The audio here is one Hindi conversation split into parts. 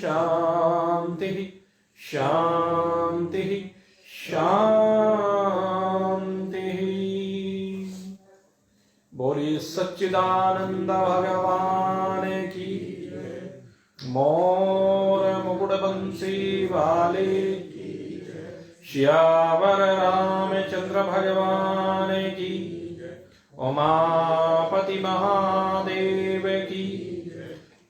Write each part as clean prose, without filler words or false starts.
शांति शांति शांति। बोलिए सच्चिदानंद भगवान की। मोर मुकुट बंसी वाले श्यावर रामचंद्र भगवान की। उमापति महादेव की।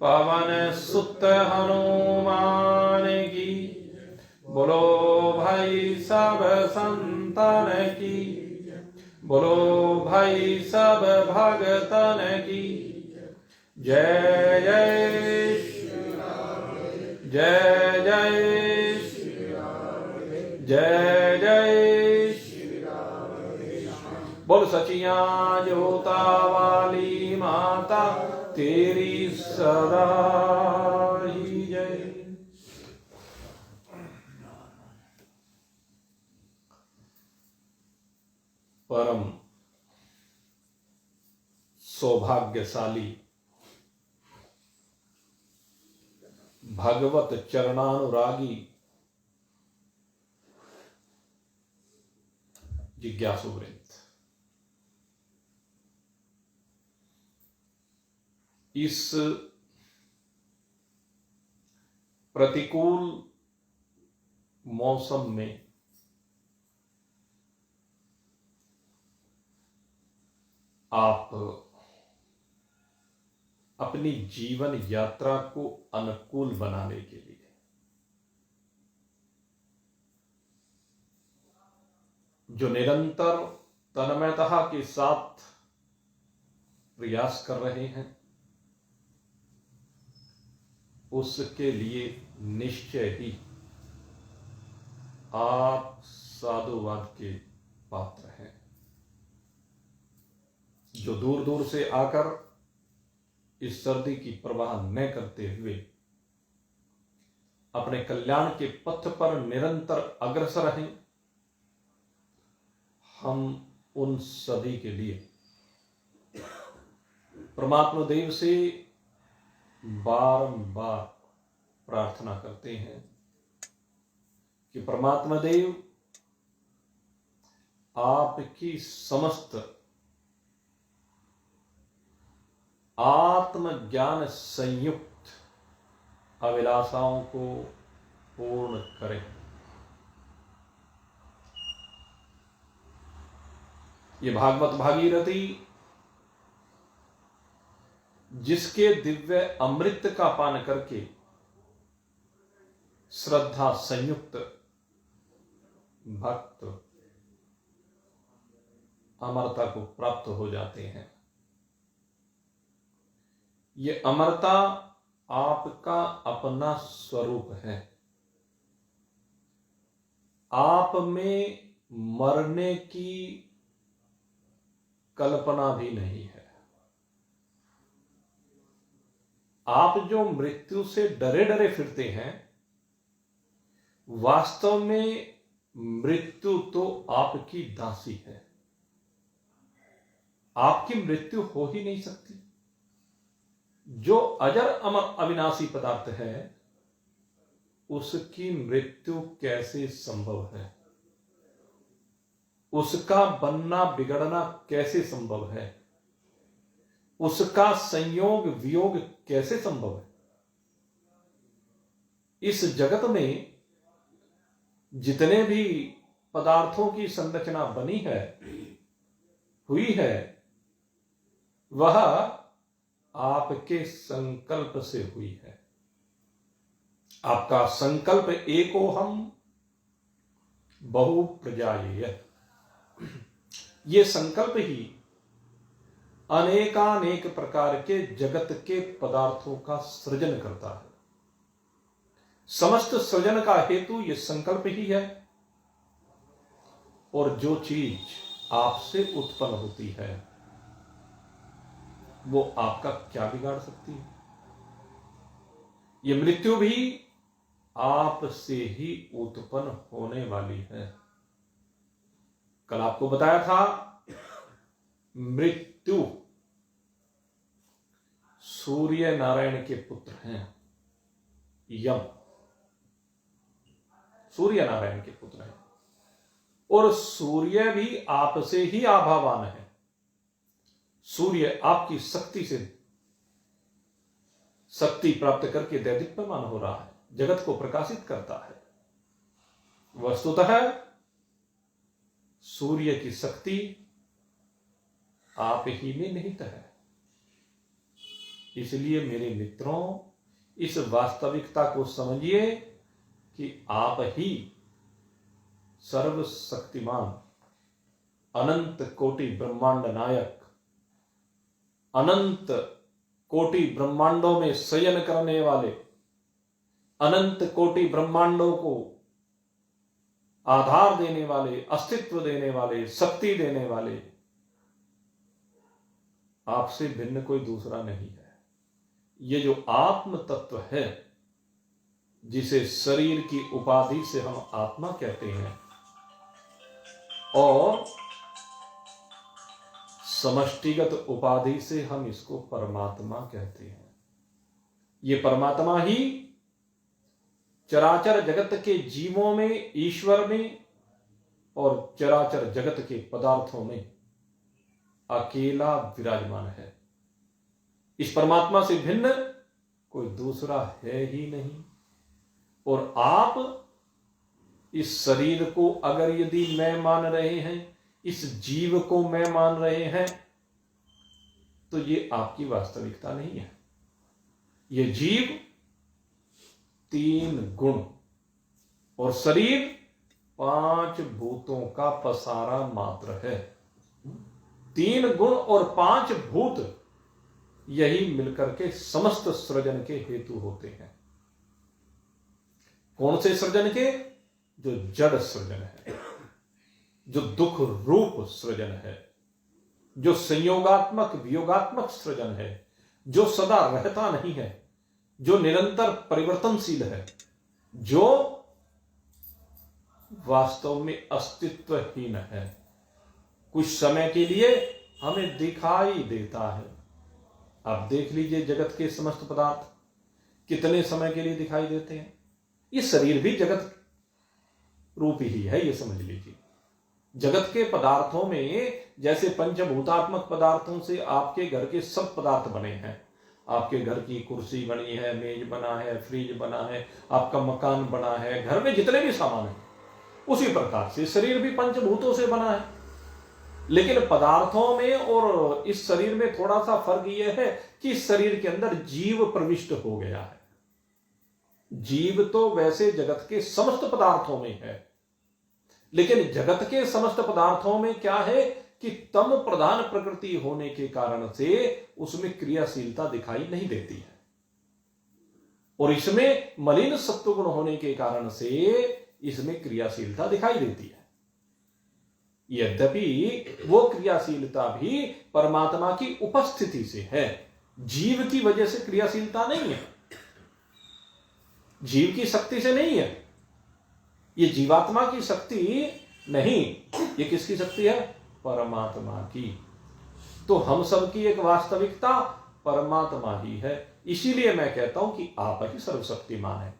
पवन सुत हनुमान की। बोलो भाई सब संतन की। बोलो भाई सब भगतन की। जय जय जय जय जय जय। बोल सचिया जोता वाली माता तेरी सदा ही जय। परम सौभाग्यशाली भगवत चरणानुरागी जिज्ञासु वृंद, इस प्रतिकूल मौसम में आप अपनी जीवन यात्रा को अनुकूल बनाने के लिए जो निरंतर तन्मयता के साथ प्रयास कर रहे हैं, उसके लिए निश्चय ही आप साधुवाद के पात्र हैं। जो दूर दूर से आकर इस सर्दी की परवाह न करते हुए अपने कल्याण के पथ पर निरंतर अग्रसर हैं, हम उन सभी के लिए परमात्मा देव से बारंबार प्रार्थना करते हैं कि परमात्मा देव आपकी समस्त आत्मज्ञान संयुक्त अभिलाषाओं को पूर्ण करें। ये भागवत भागीरथी जिसके दिव्य अमृत का पान करके श्रद्धा संयुक्त भक्त अमरता को प्राप्त हो जाते हैं, ये अमरता आपका अपना स्वरूप है। आप में मरने की कल्पना भी नहीं है। आप जो मृत्यु से डरे डरे फिरते हैं, वास्तव में मृत्यु तो आपकी दासी है। आपकी मृत्यु हो ही नहीं सकती। जो अजर अमर अविनाशी पदार्थ है, उसकी मृत्यु कैसे संभव है? उसका बनना बिगड़ना कैसे संभव है? उसका संयोग वियोग कैसे संभव है? इस जगत में जितने भी पदार्थों की संरचना बनी है, हुई है, वह आपके संकल्प से हुई है। आपका संकल्प एकोहम बहु प्रजायेय, ये संकल्प ही अनेकानेक प्रकार के जगत के पदार्थों का सृजन करता है। समस्त सृजन का हेतु ये संकल्प ही है। और जो चीज आपसे उत्पन्न होती है, वो आपका क्या बिगाड़ सकती है? ये मृत्यु भी आपसे ही उत्पन्न होने वाली है। कल आपको बताया था, मृत्यु सूर्य नारायण के पुत्र हैं। यम सूर्य नारायण के पुत्र हैं, और सूर्य भी आपसे ही आभावान है। सूर्य आपकी शक्ति से शक्ति प्राप्त करके दैदीप्यमान हो रहा है, जगत को प्रकाशित करता है। वस्तुतः सूर्य की शक्ति आप ही में निहित है। इसलिए मेरे मित्रों, इस वास्तविकता को समझिए कि आप ही सर्वशक्तिमान, अनंत कोटि ब्रह्मांड नायक, अनंत कोटि ब्रह्मांडों में शयन करने वाले, अनंत कोटि ब्रह्मांडों को आधार देने वाले, अस्तित्व देने वाले, शक्ति देने वाले, आपसे भिन्न कोई दूसरा नहीं है। ये जो आत्म तत्व है, जिसे शरीर की उपाधि से हम आत्मा कहते हैं और समष्टिगत उपाधि से हम इसको परमात्मा कहते हैं। ये परमात्मा ही चराचर जगत के जीवों में, ईश्वर में और चराचर जगत के पदार्थों में अकेला विराजमान है। इस परमात्मा से भिन्न कोई दूसरा है ही नहीं। और आप इस शरीर को अगर यदि मैं मान रहे हैं, इस जीव को मैं मान रहे हैं, तो ये आपकी वास्तविकता नहीं है। ये जीव 3 गुण और शरीर 5 भूतों का पसारा मात्र है। 3 गुण और 5 भूत यही मिलकर के समस्त सृजन के हेतु होते हैं। कौन से सृजन के? जो जड़ सृजन है, जो दुख रूप सृजन है, जो संयोगात्मक वियोगात्मक सृजन है, जो सदा रहता नहीं है, जो निरंतर परिवर्तनशील है, जो वास्तव में अस्तित्वहीन है। कुछ समय के लिए हमें दिखाई देता है। आप देख लीजिए, जगत के समस्त पदार्थ कितने समय के लिए दिखाई देते हैं। ये शरीर भी जगत रूपी ही है, ये समझ लीजिए। जगत के पदार्थों में जैसे पंचभूतात्मक पदार्थों से आपके घर के सब पदार्थ बने हैं। आपके घर की कुर्सी बनी है, मेज बना है, फ्रिज बना है, आपका मकान बना है, घर में जितने भी सामान है, उसी प्रकार से शरीर भी पंचभूतों से बना है। लेकिन पदार्थों में और इस शरीर में थोड़ा सा फर्क यह है कि इस शरीर के अंदर जीव प्रविष्ट हो गया है। जीव तो वैसे जगत के समस्त पदार्थों में है, लेकिन जगत के समस्त पदार्थों में क्या है कि तम प्रधान प्रकृति होने के कारण से उसमें क्रियाशीलता दिखाई नहीं देती है, और इसमें मलिन सत्वगुण होने के कारण से इसमें क्रियाशीलता दिखाई देती है। यद्यपि वो क्रियाशीलता भी परमात्मा की उपस्थिति से है, जीव की वजह से क्रियाशीलता नहीं है, जीव की शक्ति से नहीं है। ये जीवात्मा की शक्ति नहीं, ये किसकी शक्ति है? परमात्मा की। तो हम सब की एक वास्तविकता परमात्मा ही है। इसीलिए मैं कहता हूं कि आप ही सर्वशक्तिमान है।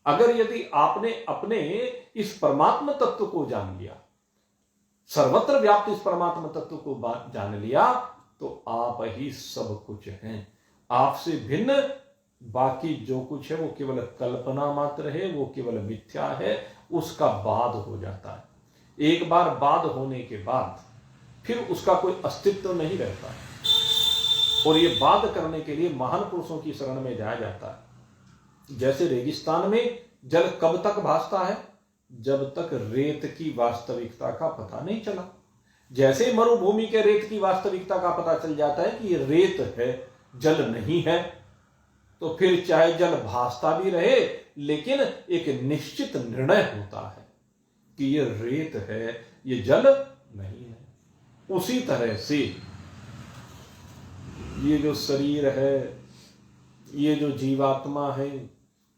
अगर यदि आपने अपने इस परमात्मा तत्व को जान लिया, सर्वत्र व्याप्त इस परमात्मा तत्व को जान लिया, तो आप ही सब कुछ हैं। आपसे भिन्न बाकी जो कुछ है वो केवल कल्पना मात्र है, वो केवल मिथ्या है, उसका बाद हो जाता है। एक बार बाद होने के बाद फिर उसका कोई अस्तित्व नहीं रहता है। और ये बाद करने के लिए महान पुरुषों की शरण में जाया जाता है। जैसे रेगिस्तान में जल कब तक भासता है? जब तक रेत की वास्तविकता का पता नहीं चला। जैसे मरुभूमि के रेत की वास्तविकता का पता चल जाता है कि ये रेत है, जल नहीं है, तो फिर चाहे जल भासता भी रहे, लेकिन एक निश्चित निर्णय होता है कि ये रेत है, ये जल नहीं है। उसी तरह से ये जो शरीर है, ये जो जीवात्मा है,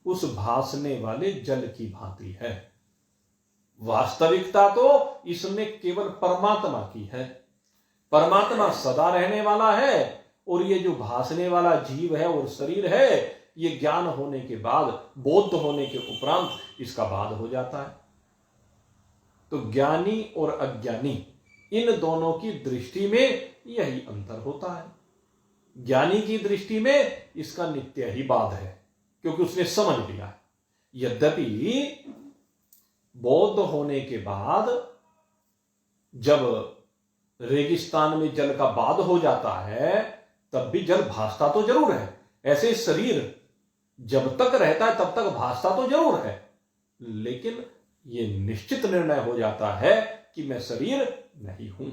उस भासने वाले जल की भांति है। वास्तविकता तो इसमें केवल परमात्मा की है। परमात्मा सदा रहने वाला है, और ये जो भासने वाला जीव है और शरीर है, ये ज्ञान होने के बाद, बोध होने के उपरांत इसका बाद हो जाता है। तो ज्ञानी और अज्ञानी इन दोनों की दृष्टि में यही अंतर होता है। ज्ञानी की दृष्टि में इसका नित्य ही बाद है, क्योंकि उसने समझ लिया है। यद्यपि बौद्ध होने के बाद जब रेगिस्तान में जल का बाद हो जाता है, तब भी जल भासता तो जरूर है। ऐसे शरीर जब तक रहता है तब तक भासता तो जरूर है, लेकिन यह निश्चित निर्णय हो जाता है कि मैं शरीर नहीं हूं।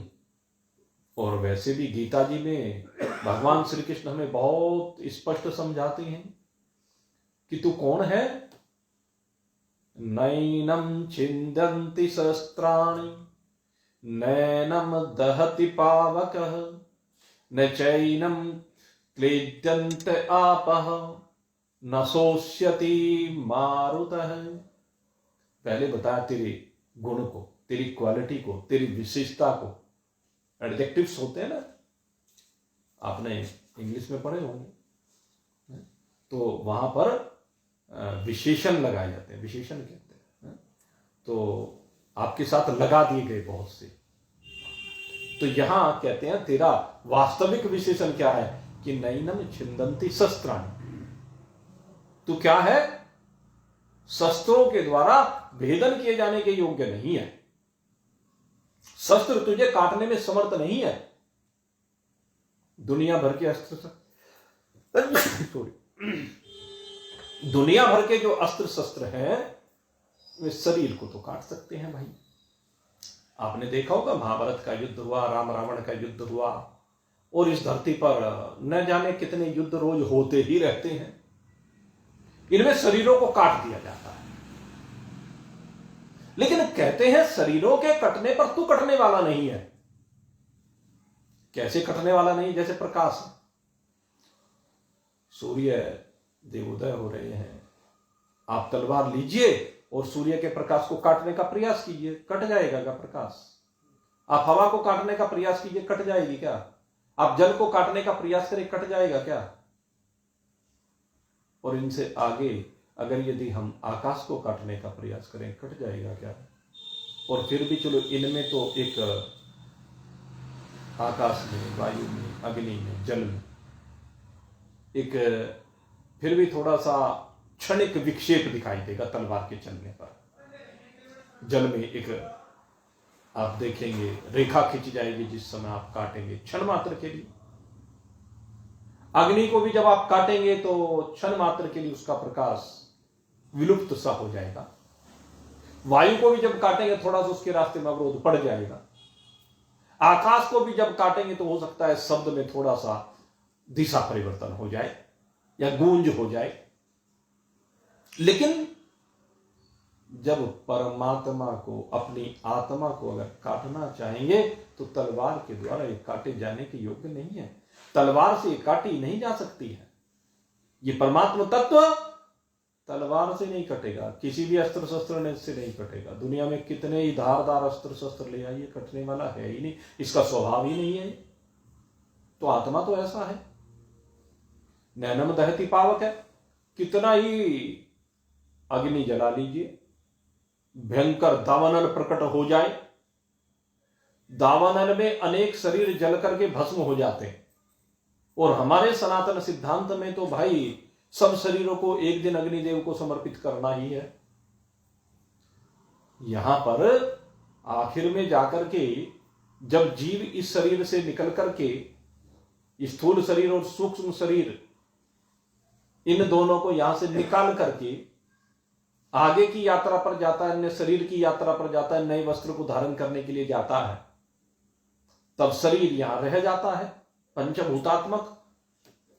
और वैसे भी गीता जी में भगवान श्री कृष्ण हमें बहुत स्पष्ट समझाते हैं कि तू कौन है। नैनम छिन्दन्ति शस्त्राणि नैनम दहति पावकः न चैनम क्लेद्यन्त आपः न शोष्यति मारुतः। पहले बताया तेरे गुण को, तेरी क्वालिटी को, तेरी विशेषता को। एडजेक्टिव्स होते हैं ना, आपने इंग्लिश में पढ़े होंगे, तो वहां पर विशेषण लगाए जाते हैं, विशेषण कहते हैं। तो आपके साथ लगा दिए गए बहुत से। तो यहां कहते हैं तेरा वास्तविक विशेषण क्या है कि नैनम छिन्दन्ति शस्त्राणि। तू क्या है? शस्त्रों के द्वारा भेदन किए जाने के योग्य नहीं है। शस्त्र तुझे काटने में समर्थ नहीं है। दुनिया भर के अस्त्र दुनिया भर के जो अस्त्र शस्त्र हैं वे शरीर को तो काट सकते हैं भाई। आपने देखा होगा महाभारत का युद्ध हुआ, राम रावण का युद्ध हुआ, और इस धरती पर न जाने कितने युद्ध रोज होते ही रहते हैं। इनमें शरीरों को काट दिया जाता है, लेकिन कहते हैं शरीरों के कटने पर तू कटने वाला नहीं है। कैसे कटने वाला नहीं? जैसे प्रकाश, सूर्य देवोदय हो रहे हैं, आप तलवार लीजिए और सूर्य के प्रकाश को काटने का प्रयास कीजिए, कट जाएगा क्या प्रकाश? आप हवा को काटने का प्रयास कीजिए, कट जाएगी क्या? आप जल को काटने का प्रयास करें, कट जाएगा क्या? और इनसे आगे अगर यदि हम आकाश को काटने का प्रयास करें, कट जाएगा क्या? और फिर भी चलो, इनमें तो एक आकाश में, वायु में, अग्नि में, जल में एक फिर भी थोड़ा सा क्षणिक विक्षेप दिखाई देगा तलवार के चलने पर। जल में एक आप देखेंगे रेखा खिंच जाएगी जिस समय आप काटेंगे, क्षण मात्र के लिए। अग्नि को भी जब आप काटेंगे तो क्षण मात्र के लिए उसका प्रकाश विलुप्त सा हो जाएगा। वायु को भी जब काटेंगे थोड़ा सा उसके रास्ते में अवरोध पड़ जाएगा। आकाश को भी जब काटेंगे तो हो सकता है शब्द में थोड़ा सा दिशा परिवर्तन हो जाए या गूंज हो जाए। लेकिन जब परमात्मा को, अपनी आत्मा को अगर काटना चाहेंगे तो तलवार के द्वारा ये काटे जाने के योग्य नहीं है। तलवार से काटी नहीं जा सकती है। ये परमात्मा तत्व तलवार से नहीं कटेगा, किसी भी अस्त्र शस्त्र ने से नहीं कटेगा। दुनिया में कितने ही धारदार अस्त्र शस्त्र ले आइए, कटने वाला है ही नहीं, इसका स्वभाव ही नहीं है। तो आत्मा तो ऐसा है, नैनम दहति पावक है। कितना ही अग्नि जला लीजिए, भयंकर दावानल प्रकट हो जाए, दावानल में अनेक शरीर जल करके भस्म हो जाते हैं। और हमारे सनातन सिद्धांत में तो भाई सब शरीरों को एक दिन अग्निदेव को समर्पित करना ही है। यहां पर आखिर में जाकर के जब जीव इस शरीर से निकल करके स्थूल शरीर और सूक्ष्म शरीर इन दोनों को यहां से निकाल करके आगे की यात्रा पर जाता है, अन्य शरीर की यात्रा पर जाता है, नए वस्त्र को धारण करने के लिए जाता है, तब शरीर यहां रह जाता है पंचभूतात्मक।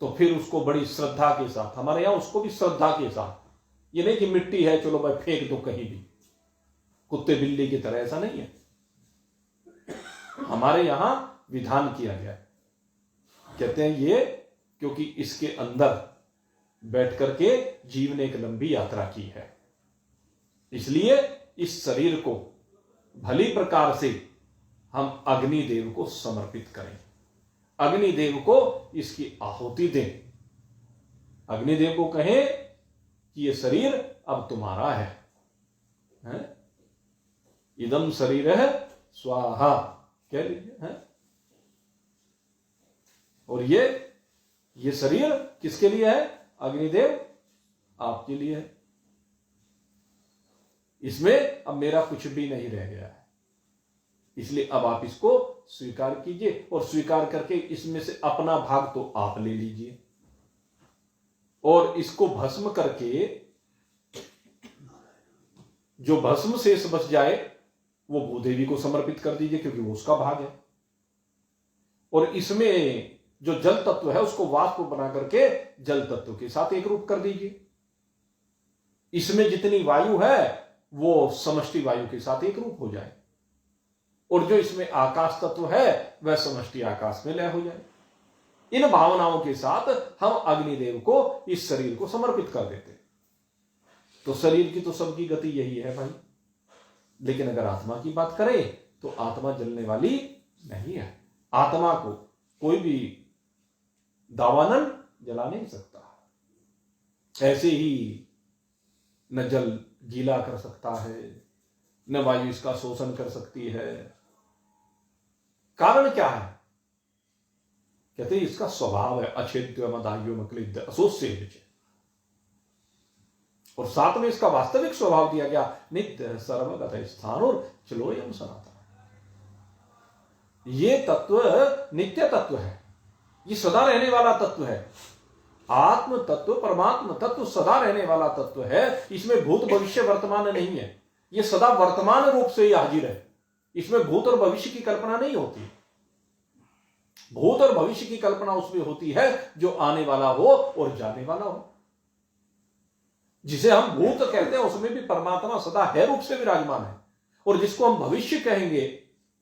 तो फिर उसको बड़ी श्रद्धा के साथ, हमारे यहां उसको भी श्रद्धा के साथ, ये नहीं कि मिट्टी है चलो भाई फेंक दो कहीं भी कुत्ते बिल्ली की तरह, ऐसा नहीं है। हमारे यहां विधान किया गया है, कहते हैं ये क्योंकि इसके अंदर बैठ करके जीव ने एक लंबी यात्रा की है, इसलिए इस शरीर को भली प्रकार से हम अग्निदेव को समर्पित करें, अग्निदेव को इसकी आहुति दें। अग्निदेव को कहें कि ये शरीर अब तुम्हारा है, हैं? इदम शरीर है स्वाहा, कह लीजिए, हैं? और ये शरीर किसके लिए है? अग्निदेव आपके लिए है। इसमें अब मेरा कुछ भी नहीं रह गया है, इसलिए अब आप इसको स्वीकार कीजिए, और स्वीकार करके इसमें से अपना भाग तो आप ले लीजिए, और इसको भस्म करके जो भस्म शेष बच जाए वो भूदेवी को समर्पित कर दीजिए, क्योंकि वो उसका भाग है। और इसमें जो जल तत्व है उसको वाष्प बना करके जल तत्व के साथ एक रूप कर दीजिए। इसमें जितनी वायु है वो समष्टि वायु के साथ एक रूप हो जाए, और जो इसमें आकाश तत्व है वह समष्टि आकाश में लय हो जाए। इन भावनाओं के साथ हम अग्निदेव को इस शरीर को समर्पित कर देते। तो शरीर की तो सबकी गति यही है भाई, लेकिन अगर आत्मा की बात करें तो आत्मा जलने वाली नहीं है। आत्मा को कोई भी दावानल जला नहीं सकता। ऐसे ही न जल गीला कर सकता है, न वायु इसका शोषण कर सकती है। कारण क्या है? कहते हैं इसका स्वभाव है अछेद्य मदाह्यो मक्लिद्ध असोस्य, और साथ में इसका वास्तविक स्वभाव दिया गया नित्य सर्वगत स्थान और चलोयम सनातन। ये तत्व नित्य तत्व है, ये सदा रहने वाला तत्व है। आत्म तत्व परमात्म तत्व सदा रहने वाला तत्व है। इसमें भूत भविष्य वर्तमान नहीं है, ये सदा वर्तमान रूप से ही हाजिर है। इसमें भूत और भविष्य की कल्पना नहीं होती। भूत और भविष्य की कल्पना उसमें होती है जो आने वाला हो और जाने वाला हो। जिसे हम भूत कहते हैं उसमें भी परमात्मा सदा है रूप से विराजमान है, और जिसको हम भविष्य कहेंगे,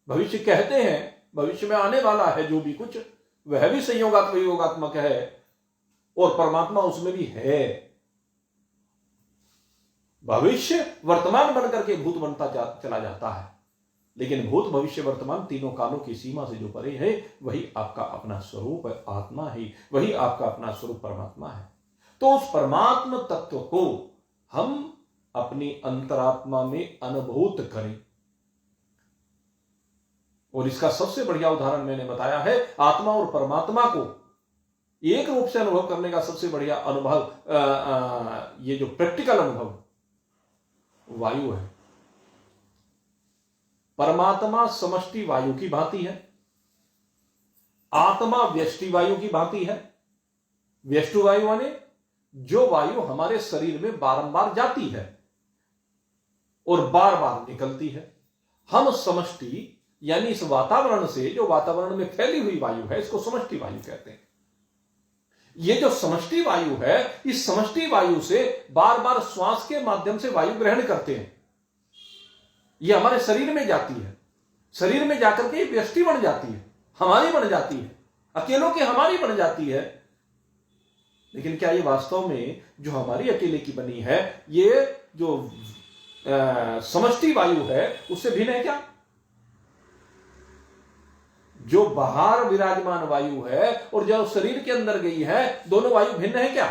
भविष्य कहते हैं, भविष्य में आने वाला है जो भी कुछ, वह भी संयोगात्मक योगात्मक है, और परमात्मा उसमें भी है। भविष्य वर्तमान बनकर के भूत बनता चला जाता है, लेकिन भूत भविष्य वर्तमान तीनों कालों की सीमा से जो परे है वही आपका अपना स्वरूप है, आत्मा ही वही आपका अपना स्वरूप परमात्मा है। तो उस परमात्मा तत्व को हम अपनी अंतरात्मा में अनुभूत करें, और इसका सबसे बढ़िया उदाहरण मैंने बताया है। आत्मा और परमात्मा को एक रूप से अनुभव करने का सबसे बढ़िया अनुभव, ये जो प्रैक्टिकल अनुभव वायु है। परमात्मा समष्टि वायु की भांति है, आत्मा व्यष्टि वायु की भांति है। व्यष्टु वायु माने जो वायु हमारे शरीर में बारंबार जाती है और बार बार निकलती है। हम समष्टि यानी इस वातावरण से, जो वातावरण में फैली हुई वायु है, इसको समष्टि वायु कहते हैं। ये जो समष्टि वायु है, इस समष्टि वायु से बार बार श्वास के माध्यम से वायु ग्रहण करते हैं। ये हमारे शरीर में जाती है, शरीर में जाकर के व्यष्टि बन जाती है, हमारी बन जाती है, अकेलों की हमारी बन जाती है। लेकिन क्या ये वास्तव में जो हमारी अकेले की बनी है, ये जो समष्टि वायु है उससे भिन्न है क्या? जो बाहर विराजमान वायु है और जो शरीर के अंदर गई है, दोनों वायु भिन्न है क्या?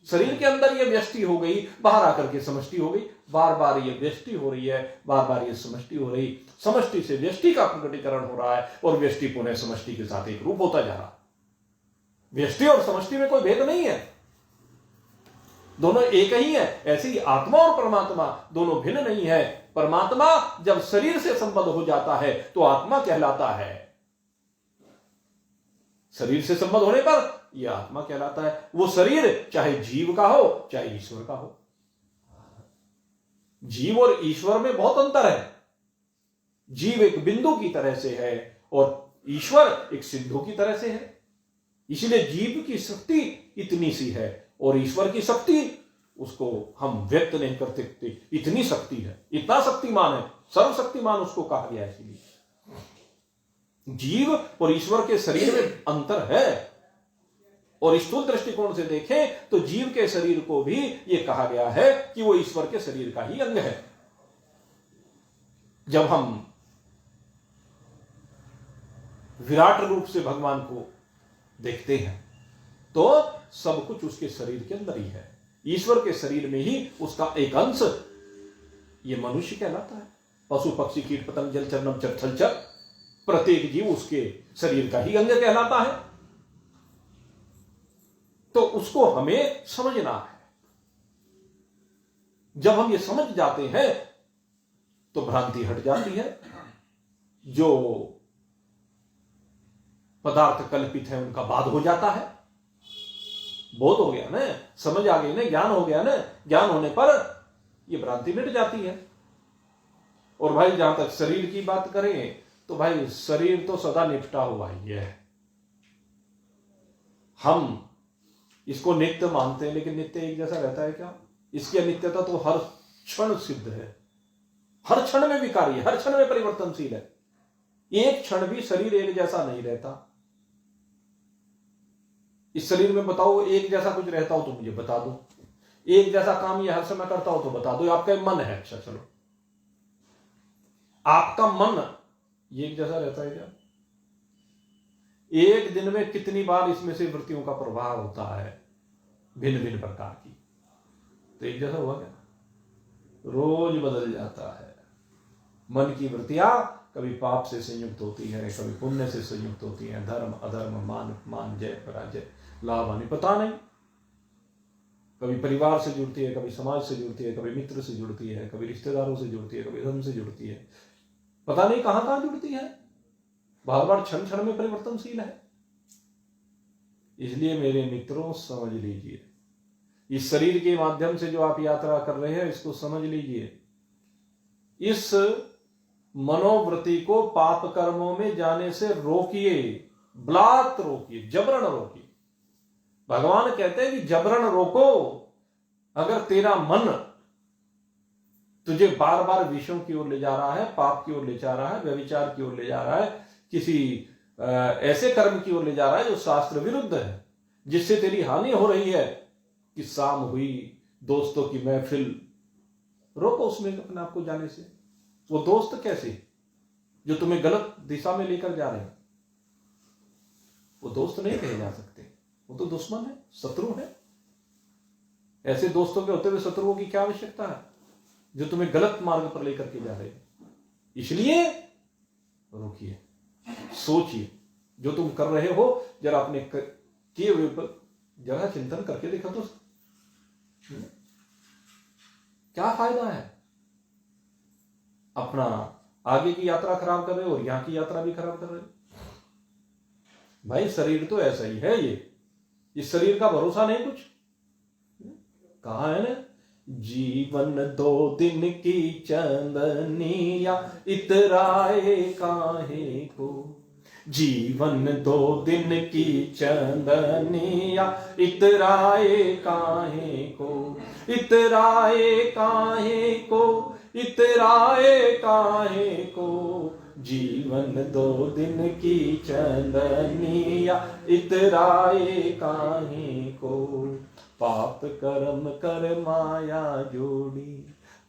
शरीर के अंदर ये व्यष्टि हो गई, बाहर आकर के समष्टि हो गई। बार बार ये व्यष्टि हो रही है, बार बार ये समष्टि हो रही, समष्टि से व्यष्टि का प्रकटीकरण हो रहा है, और व्यष्टि पुनः समष्टि के साथ एक रूप होता जा रहा है। व्यष्टि और समष्टि में कोई भेद नहीं है, दोनों एक ही है। ऐसे ही आत्मा और परमात्मा दोनों भिन्न नहीं है। परमात्मा जब शरीर से संबद्ध हो जाता है तो आत्मा कहलाता है, शरीर से संबद्ध होने पर यह आत्मा कहलाता है। वो शरीर चाहे जीव का हो चाहे ईश्वर का हो। जीव और ईश्वर में बहुत अंतर है। जीव एक बिंदु की तरह से है और ईश्वर एक सिंधु की तरह से है। इसलिए जीव की शक्ति इतनी सी है और ईश्वर की शक्ति, उसको हम व्यक्त नहीं कर सकते, इतनी शक्ति है, इतना शक्तिमान है, सर्वशक्तिमान उसको कहा गया है। इसलिए जीव और ईश्वर के शरीर में अंतर है, और स्थूल दृष्टिकोण से देखें तो जीव के शरीर को भी यह कहा गया है कि वो ईश्वर के शरीर का ही अंग है। जब हम विराट रूप से भगवान को देखते हैं तो सब कुछ उसके शरीर के अंदर ही है। ईश्वर के शरीर में ही उसका एक अंश ये मनुष्य कहलाता है। पशु पक्षी कीट पतंग जलचर नभचर थलचर प्रत्येक जीव उसके शरीर का ही अंग कहलाता है। तो उसको हमें समझना है। जब हम ये समझ जाते हैं तो भ्रांति हट जाती है। जो पदार्थ कल्पित है उनका बाध हो जाता है। बोध हो गया ना, समझ आ गई ना, ज्ञान हो गया ना। ज्ञान होने पर ये भ्रांति मिट जाती है। और भाई जहां तक शरीर की बात करें तो भाई शरीर तो सदा निपटा हुआ ही है। हम इसको नित्य मानते हैं, लेकिन नित्य एक जैसा रहता है क्या? इसकी अनित्यता तो हर क्षण सिद्ध है, हर क्षण में विकारी है, हर क्षण में परिवर्तनशील है। एक क्षण भी शरीर एक जैसा नहीं रहता। इस शरीर में बताओ एक जैसा कुछ रहता हो तो मुझे बता दो। एक जैसा काम ये हर समय करता हो तो बता दो। आपका मन है, अच्छा चलो, आपका मन ये एक जैसा रहता है क्या? एक दिन में कितनी बार इसमें से वृत्तियों का प्रभाव होता है भिन्न भिन्न प्रकार की? तो एक जैसा हुआ क्या? रोज बदल जाता है। मन की वृत्तियां कभी पाप से संयुक्त होती है, कभी पुण्य से संयुक्त होती है, धर्म अधर्म, मान अपमान, जय पराजय, लाभ हानि, पता नहीं। कभी परिवार से जुड़ती है, कभी समाज से जुड़ती है, कभी मित्र से जुड़ती है, कभी रिश्तेदारों से जुड़ती है, कभी धर्म से जुड़ती है, पता नहीं कहां कहां जुड़ती है। बार बार क्षण क्षण में परिवर्तनशील है। इसलिए मेरे मित्रों समझ लीजिए, इस शरीर के माध्यम से जो आप यात्रा कर रहे हैं इसको समझ लीजिए। इस मनोवृत्ति को पाप कर्मों में जाने से रोकिए, बलात् रोकिए, जबरन रोकिए। भगवान कहते हैं कि जबरन रोको। अगर तेरा मन तुझे बार बार विषयों की ओर ले जा रहा है, पाप की ओर ले जा रहा है, व्यभिचार की ओर ले जा रहा है, किसी ऐसे कर्म की ओर ले जा रहा है जो शास्त्र विरुद्ध है, जिससे तेरी हानि हो रही है, कि शाम हुई, दोस्तों की महफिल, रोको उसमें अपने आप को जाने से। वो दोस्त कैसे जो तुम्हें गलत दिशा में लेकर जा रहे हैं? वो दोस्त नहीं कहे जा सकते, वो तो दुश्मन है, शत्रु है। ऐसे दोस्तों के होते हुए शत्रुओं की क्या आवश्यकता है जो तुम्हें गलत मार्ग पर लेकर के जा रहे हैं? इसलिए रोकिए, सोचिए, जो तुम कर रहे हो जरा अपने किए हुए पर जरा चिंतन करके देखा तो क्या फायदा है? अपना आगे की यात्रा खराब कर रहे हो और यहां की यात्रा भी खराब कर रहे हो। भाई शरीर तो ऐसा ही है, ये इस शरीर का भरोसा नहीं कुछ। कहा है ना, जीवन 2 दिन की चंदनिया इतराए काहे को। जीवन 2 दिन की चंदनिया इतराए काहे को, इतराए काहे को, इतराए काहे को। जीवन 2 दिन की चंदनिया इतराए काहे को। पाप कर्म कर माया जोड़ी,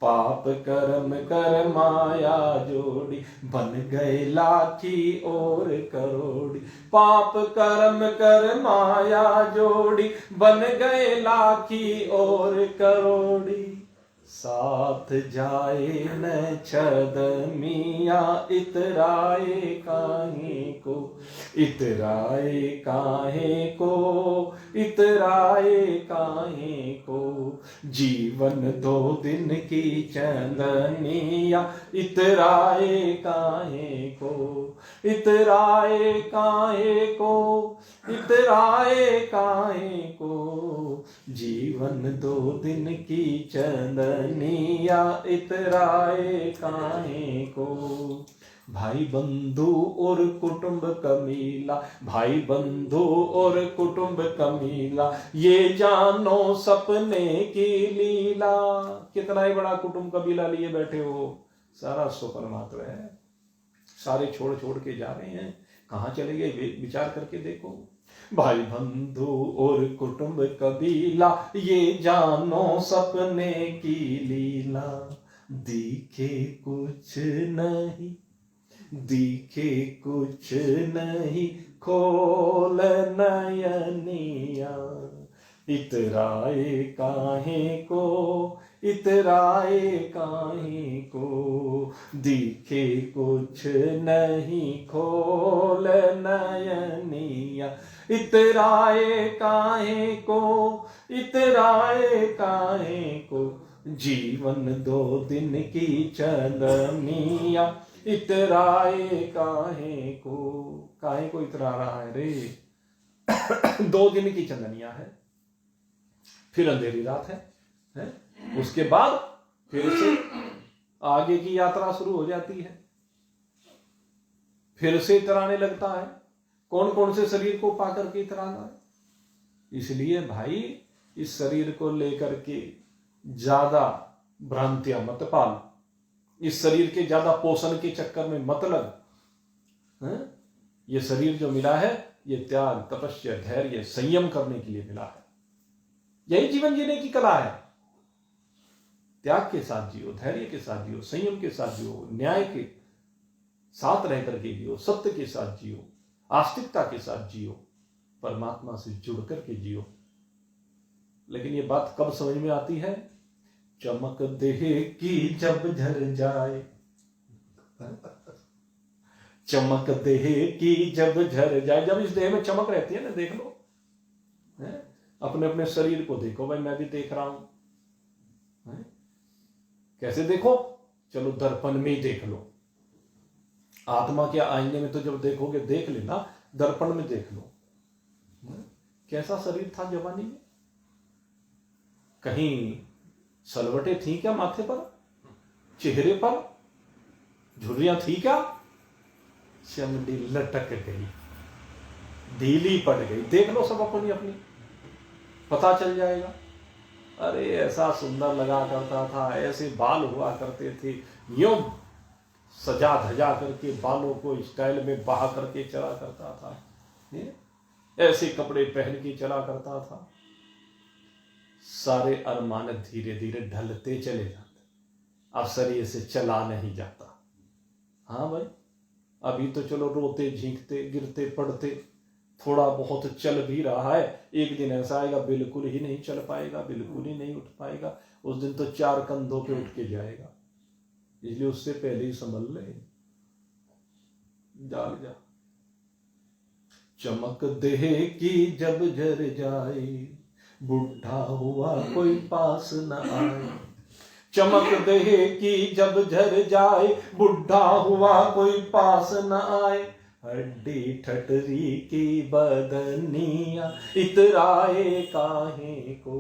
पाप कर्म कर माया जोड़ी, बन गए लाखी और करोड़ी। पाप कर्म कर माया जोड़ी, बन गए लाखी और करोड़ी। साथ जाए न छद मिया इतराए काहे को, इतराए काहे को, इतराए काहे को। जीवन 2 दिन की चंदनिया इतराए काहे को, इतराए काहे को, इतराए काहे को। जीवन 2 दिन की चंदनिया इतराए काहे को। भाई बंधु और कुटुंब कमीला, भाई बंधु और कुटुंब कमीला, ये जानो सपने की लीला। कितना ही बड़ा कुटुंब कबीला लिए बैठे हो, सारा स्वप्न मात्र है। सारे छोड़ छोड़ के जा रहे हैं, कहां चले गए विचार करके देखो। भाई बंधु और कुटुंब कबीला, ये जानो सपने की लीला। दिखे कुछ नहीं, दिखे कुछ नहीं, खोल नयनिया। इतराए काहे को, इतराए काहे को, दिखे कुछ नहीं खोल नयनिया। इतराए काहे को, इतराए काहे को, जीवन 2 दिन की चलनिया। इतराए काहे को इतरा रहा है रे। 2 दिन की चंदनिया है, फिर अंधेरी रात है? उसके बाद फिर से आगे की यात्रा शुरू हो जाती है, फिर से इतराने लगता है। कौन कौन से शरीर को पाकर के इतराना है? इसलिए भाई इस शरीर को लेकर के ज्यादा भ्रांतियां मत पाल, इस शरीर के ज्यादा पोषण के चक्कर में मत लग। ये शरीर जो मिला है ये त्याग, तपस्या, धैर्य, संयम करने के लिए मिला है। यही जीवन जीने की कला है। त्याग के साथ जियो, धैर्य के साथ जियो, संयम के साथ जियो, न्याय के साथ रह करके जियो, सत्य के साथ जियो, आस्तिकता के साथ जियो, परमात्मा से जुड़ करके जियो। लेकिन ये बात कब समझ में आती है? चमक देह की जब झर जाए, चमक देह की जब झर जाए। जब इस देह में चमक रहती है ना, देख लो, अपने अपने शरीर को देखो। भाई मैं भी देख रहा हूं। कैसे देखो? चलो दर्पण में ही देख लो। आत्मा के आईने में तो जब देखोगे, देख लेना, दर्पण में देख लो। कैसा शरीर था जवानी में? कहीं सलवटें थी क्या माथे पर, चेहरे पर झुर्रियां थी क्या? चमड़ी लटक गई, ढीली पड़ गई। देख लो सब अपनी अपनी, पता चल जाएगा। अरे ऐसा सुंदर लगा करता था, ऐसे बाल हुआ करते थे, यूं सजा धजा करके बालों को स्टाइल में बहा करके चला करता था, ऐसे कपड़े पहन के चला करता था। सारे अरमान धीरे धीरे ढलते चले जाते, अब शरीर से चला नहीं जाता। हाँ भाई, अभी तो चलो रोते झींकते गिरते पड़ते थोड़ा बहुत चल भी रहा है। एक दिन ऐसा आएगा बिल्कुल ही नहीं चल पाएगा, बिल्कुल ही नहीं उठ पाएगा। उस दिन तो 4 कंधों पे उठ के जाएगा। इसलिए उससे पहले ही संभल ले, जाग जा। चमक देह की जब झर जाए, बुढ़ा हुआ कोई पास न आए। चमक देह की जब झर जाए, बुढ़ा हुआ कोई पास न आए। हड्डी ठठरी की बदनिया, इतराए काहे को।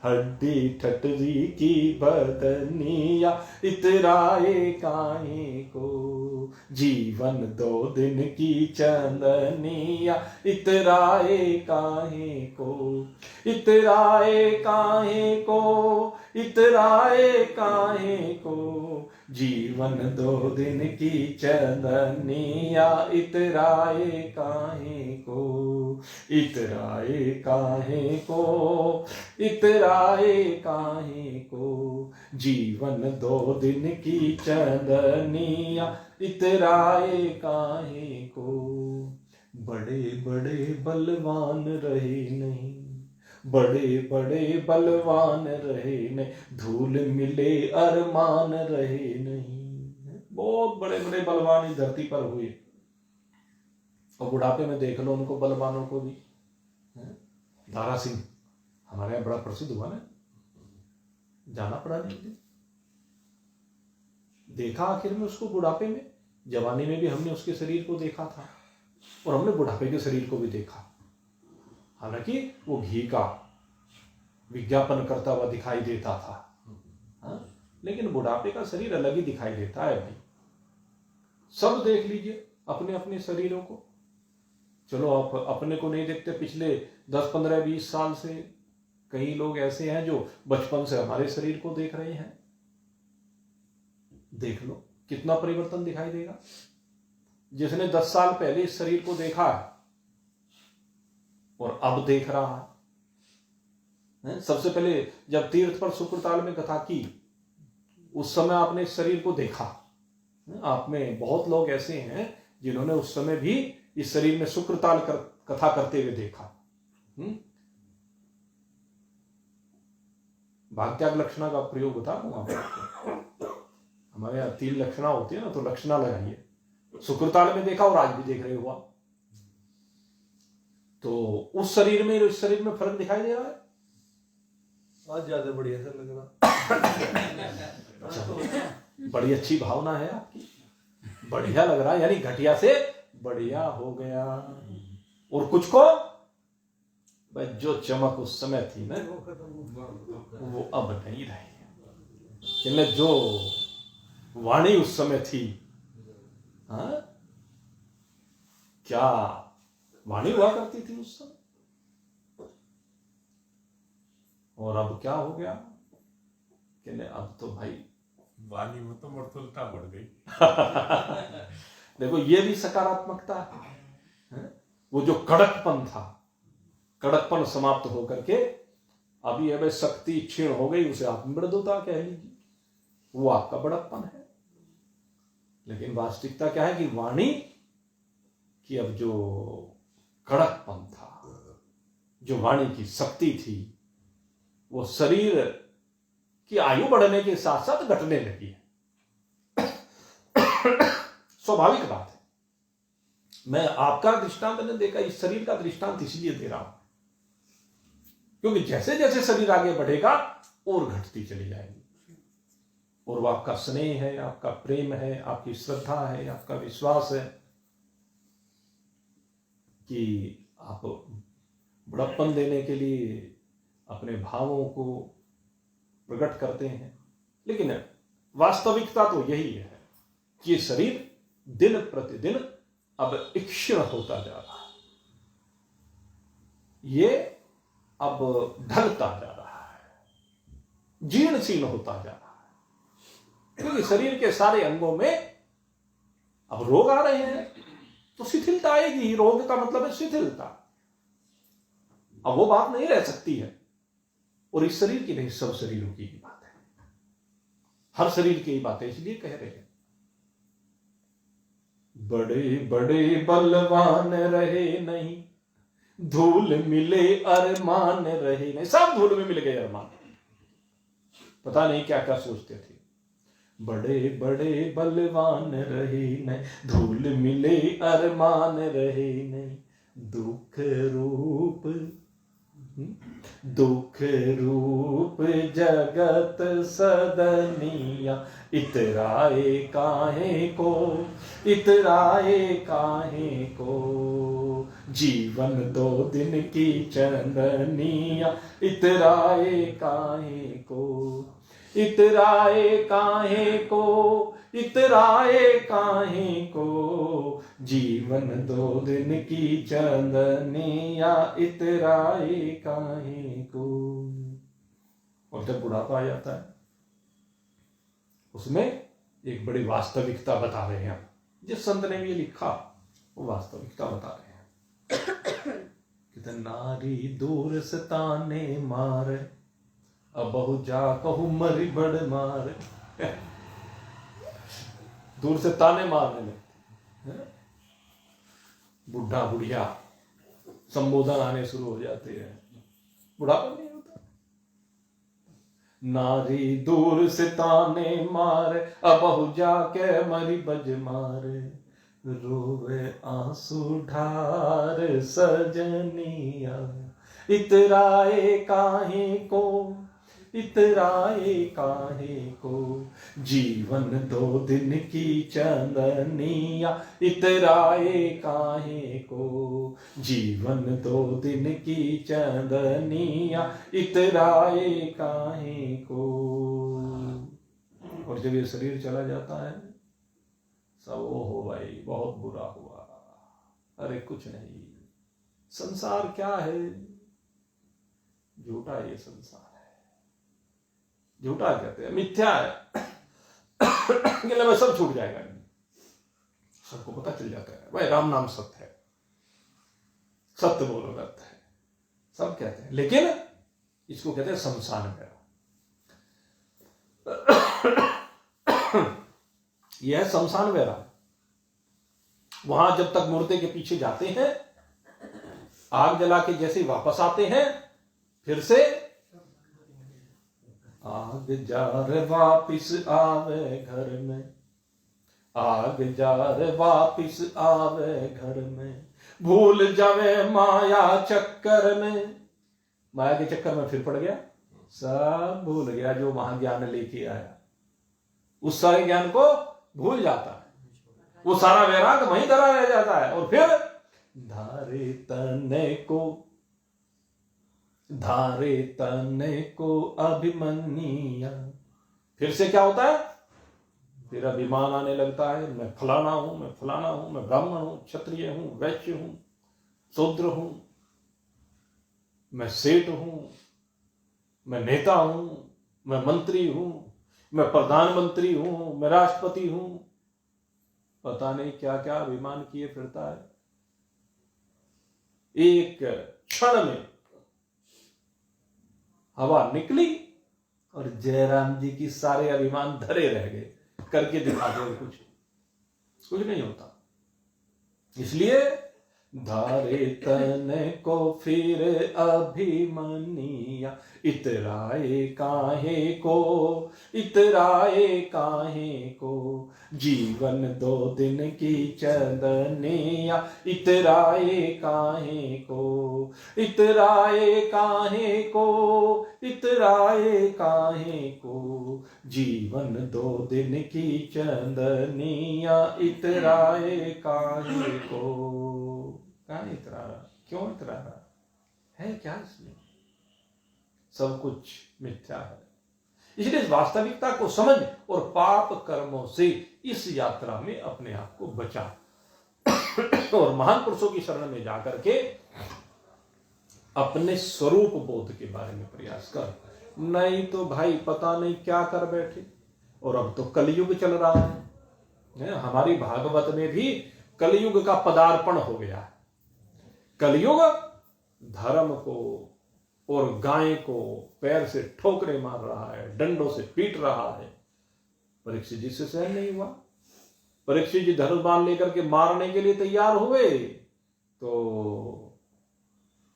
हड्डी ठठरी की बदनिया, इतराए काहे को। जीवन 2 दिन की चंदनिया, इतराए काहे को। इतराए काहे को, इतराए काहे को। जीवन 2 दिन की चंदनिया, इतराए काहे को। इतराए काहे को, इतराए काहे को। जीवन 2 दिन की चंदनिया, इतराए काहे को। बड़े बड़े बलवान रहे नहीं, बड़े बड़े बलवान रहे नहीं, धूल मिले अरमान रहे नहीं। बहुत बड़े बड़े बलवान इस धरती पर हुए, और बुढ़ापे में देख लो उनको बलवानों को भी। दारा सिंह हमारे यहाँ बड़ा प्रसिद्ध हुआ ना, जाना पड़ा नहीं, देखा आखिर में उसको बुढ़ापे में। जवानी में भी हमने उसके शरीर को देखा था, और हमने बुढ़ापे के शरीर को भी देखा। हालांकि वो घी का विज्ञापन करता हुआ दिखाई देता था, लेकिन बुढ़ापे का शरीर अलग ही दिखाई देता है भाई। सब देख लीजिए अपने अपने शरीरों को। चलो आप अपने को नहीं देखते, पिछले 10, 15, 20 साल से कई लोग ऐसे हैं जो बचपन से हमारे शरीर को देख रहे हैं। देख लो कितना परिवर्तन दिखाई देगा। जिसने 10 साल पहले इस शरीर को देखा है और अब देख रहा है। सबसे पहले जब तीर्थ पर शुक्रताल में कथा की, उस समय आपने इस शरीर को देखा। आप में बहुत लोग ऐसे हैं जिन्होंने उस समय भी इस शरीर में शुक्रताल कथा करते हुए देखा। भाग त्याग लक्षणा का प्रयोग होता है वहां पर। हमारे यहाँ 3 लक्षणा होती है ना, तो लक्षणा लगाइए। सुकृताल में देखा और आज भी देख रहे हो आप, तो उस शरीर में और इस शरीर में फर्क दिखाई दे रहा है। आज ज्यादा बढ़िया सा लग रहा। बड़ी अच्छी भावना है आपकी, बढ़िया लग रहा है, यानी घटिया से बढ़िया हो गया। और कुछ को भाई जो चमक उस समय थी ना वो अब नहीं रही। जो वाणी उस समय थी, हाँ क्या वाणी हुआ करती थी उस समय, और अब क्या हो गया कि अब तो भाई वाणी में तो मर्थुलता बढ़ गई। देखो ये भी सकारात्मकता है। वो जो कड़कपन था, कड़कपन समाप्त होकर के अभी अब शक्ति क्षीण हो गई, उसे आप मृदुता कह लीजिए, वो आपका बड़प्पन है। लेकिन वास्तविकता क्या है कि वाणी की अब जो कड़कपन था, जो वाणी की शक्ति थी, वो शरीर की आयु बढ़ने के साथ साथ घटने लगी है। स्वाभाविक बात है। मैं आपका दृष्टांत नहीं देखा, इस शरीर का दृष्टांत इसलिए दे रहा हूं क्योंकि जैसे जैसे शरीर आगे बढ़ेगा और घटती चली जाएगी। और वो आपका स्नेह है, आपका प्रेम है, आपकी श्रद्धा है, आपका विश्वास है कि आप बड़प्पन देने के लिए अपने भावों को प्रकट करते हैं। लेकिन वास्तविकता तो यही है कि ये शरीर दिन प्रतिदिन अब क्षीण होता जा रहा है, ये अब ढलता जा रहा है, जीर्ण शीर्ण होता जा रहा है। क्योंकि शरीर के सारे अंगों में अब रोग आ रहे हैं, तो शिथिलता आएगी। रोग का मतलब है शिथिलता। अब वो बात नहीं रह सकती है। और इस शरीर की नहीं, सब शरीरों की ही बात है, हर शरीर की ही बात है, इसलिए कह रहे हैं बड़े बड़े बलवान रहे नहीं, धूल मिले अरमान रहे नहीं। सब धूल में मिल गए अरमान, पता नहीं क्या क्या सोचते थे। बड़े बड़े बलवान रहे नहीं, धूल मिले अरमान रहे नहीं, दुख रूप जगत सदनिया, इतराए काहे को, इतराए काहे को, जीवन 2 दिन की चंदनिया, इतराए काहे को, इतराए काहे को, इतराए काहे को, जीवन 2 दिन की चंदनिया, इतराए काहे को। और जब बुढ़ापा आ जाता है, उसमें एक बड़ी वास्तविकता बता रहे हैं। जिस संत ने भी ये लिखा वो वास्तविकता बता रहे हैं कि नारी दूर से ताने मारे, अब बहु जा कहू मरी बड़ मार। दूर से ताने मारने लगते, बुढ़ा बुढ़िया संबोधन आने शुरू हो जाते हैं। बुढ़ापा नहीं होता। नारी दूर से ताने मारे, अब बहु जाके मरी बज मारे, रोवे आंसू ढार सजनिया, इतराए काहे को, इतराए काहे को, जीवन 2 दिन की चंदनिया, इतराए काहे को, जीवन 2 दिन की चंदनिया, इतराए काहे को। और जब ये शरीर चला जाता है, सब हो भाई बहुत बुरा हुआ, अरे कुछ नहीं, संसार क्या है, झूठा ये संसार है, झूठा कहते हैं, मिथ्या है। मैं सब छूट जाएगा, सबको पता चल जाता है भाई राम नाम सत्य है, सत्य बोलो व्यर्थ है, सब कहते हैं। लेकिन इसको कहते हैं शमशान में। यह है शमशान वेरा। वहां जब तक मुर्दे के पीछे जाते हैं, आग जला के जैसे वापस आते हैं, फिर से आग जार वापिस आवे घर में, आग जार वापिस आवे घर में, भूल जावे माया चक्कर में। माया के चक्कर में फिर पड़ गया, सब भूल गया जो महाज्ञान लेके आया, उस सारे ज्ञान को भूल जाता है, वो सारा वैराग वहीं धरा रह जाता है। और फिर धारे तने को, धारे तने को अभिमन्या, फिर से क्या होता है, फिर अभिमान आने लगता है, मैं फलाना हूं, मैं फलाना हूं, मैं ब्राह्मण हूं, क्षत्रिय हूं, वैश्य हूं, शूद्र हूं, मैं सेठ हूं, मैं नेता हूं, मैं मंत्री हूं, मैं प्रधानमंत्री हूं, मैं राष्ट्रपति हूं, पता नहीं क्या क्या अभिमान किए फिरता है। एक क्षण में हवा निकली और जयराम जी की सारे अभिमान धरे रह गए, करके दिखा दे, कुछ नहीं होता। इसलिए धारे तने को फिर अभिमन्या, इतराए काहे को, इतराए काहे को, जीवन 2 दिन की चंदनिया, इतराए काहे को, इतराए काहे को, इतराए काहे को, जीवन 2 दिन की चंदनिया, इतराए काहे को। कहाँ इतरा रहा, क्यों इतरा रहा है, क्या इसमें, सब कुछ मिथ्या है। इसलिए इस वास्तविकता को समझ और पाप कर्मों से इस यात्रा में अपने आप को बचा और महान पुरुषों की शरण में जाकर के अपने स्वरूप बोध के बारे में प्रयास कर, नहीं तो भाई पता नहीं क्या कर बैठे। और अब तो कलयुग चल रहा है, हमारी भागवत में भी कलयुग का पदार्पण हो गया है। कलयुग धर्म को और गाय को पैर से ठोकरे मार रहा है, डंडों से पीट रहा है। परीक्षित जी से सहन नहीं हुआ, परीक्षित जी धनुष बाण लेकर के मारने के लिए तैयार हुए तो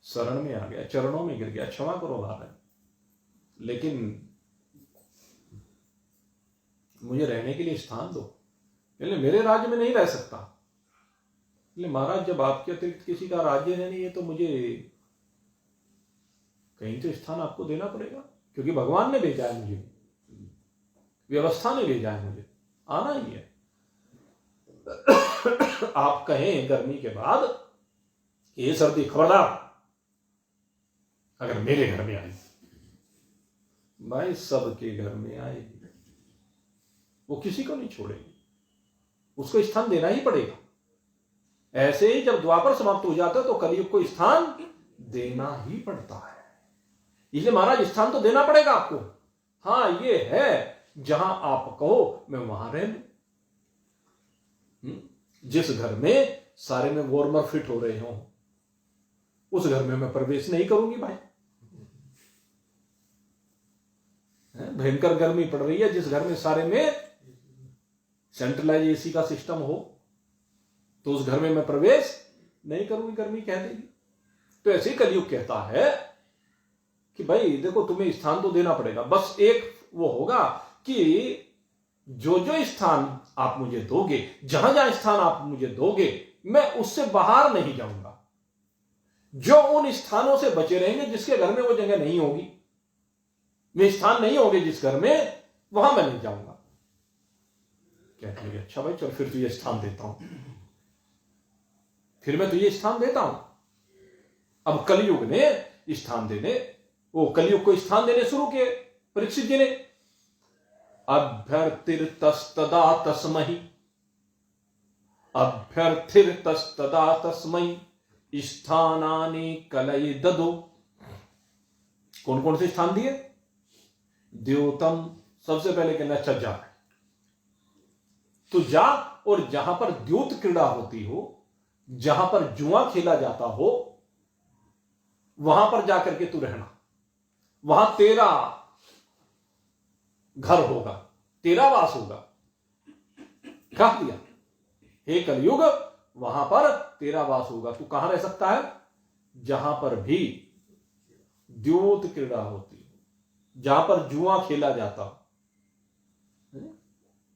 शरण में आ गया, चरणों में गिर गया, क्षमा करो महाराज, लेकिन मुझे रहने के लिए स्थान दो, मेरे राज्य में नहीं रह सकता। महाराज जब आपके अतिरिक्त किसी का राज्य है नहीं है तो मुझे कहीं तो स्थान आपको देना पड़ेगा, क्योंकि भगवान ने भेजा है मुझे, व्यवस्था ने भेजा है मुझे, आना ही है। आप कहें गर्मी के बाद कि ये सर्दी खबरदार अगर मेरे घर में आई, भाई सबके घर में आएगी, वो किसी को नहीं छोड़ेगी, उसको स्थान देना ही पड़ेगा। ऐसे ही जब द्वापर समाप्त हो जाता है तो कलयुग को स्थान देना ही पड़ता है। इसलिए महाराज स्थान तो देना पड़ेगा आपको। हाँ ये है, जहां आप कहो मैं वहां रह लूं। जिस घर में सारे में वार्मर फिट हो रहे हो उस घर में मैं प्रवेश नहीं करूंगी भाई। भयंकर गर्मी पड़ रही है, जिस घर में सारे में सेंट्रलाइज एसी का सिस्टम हो तो उस घर में मैं प्रवेश नहीं करूंगी, गर्मी कह देगी। तो ऐसे ही कलयुग कहता है कि भाई देखो तुम्हें स्थान तो देना पड़ेगा, बस एक वो होगा कि जो जो स्थान आप मुझे दोगे, जहां जहां स्थान आप मुझे दोगे, मैं उससे बाहर नहीं जाऊंगा। जो उन स्थानों से बचे रहेंगे जिसके घर में वो जगह नहीं होगी, वे स्थान नहीं होंगे जिस घर में, वहां मैं नहीं जाऊंगा। कहते हैं अच्छा भाई चल फिर तुझे स्थान देता हूं, फिर मैं तुझे स्थान देता हूं। अब कलयुग ने स्थान देने, वो कलयुग को स्थान देने शुरू किए परीक्षित जी ने। अभ्यर्थिर्तस्तदा तस्महि, अभ्यर्थिर्तस्तदा तस्महि स्थानानि कलय ददो। कौन कौन से स्थान दिए? द्योतम, सबसे पहले कहना अच्छा जा, तू जा और जहां पर द्योत क्रीड़ा होती हो, जहां पर जुआ खेला जाता हो, वहां पर जाकर के तू रहना, वहां तेरा घर होगा, तेरा वास होगा। कह दिया हे कलयुग, वहां पर तेरा वास होगा। तू कहां रह सकता है? जहां पर भी द्योत क्रीड़ा होती हो, जहां पर जुआ खेला जाता हो,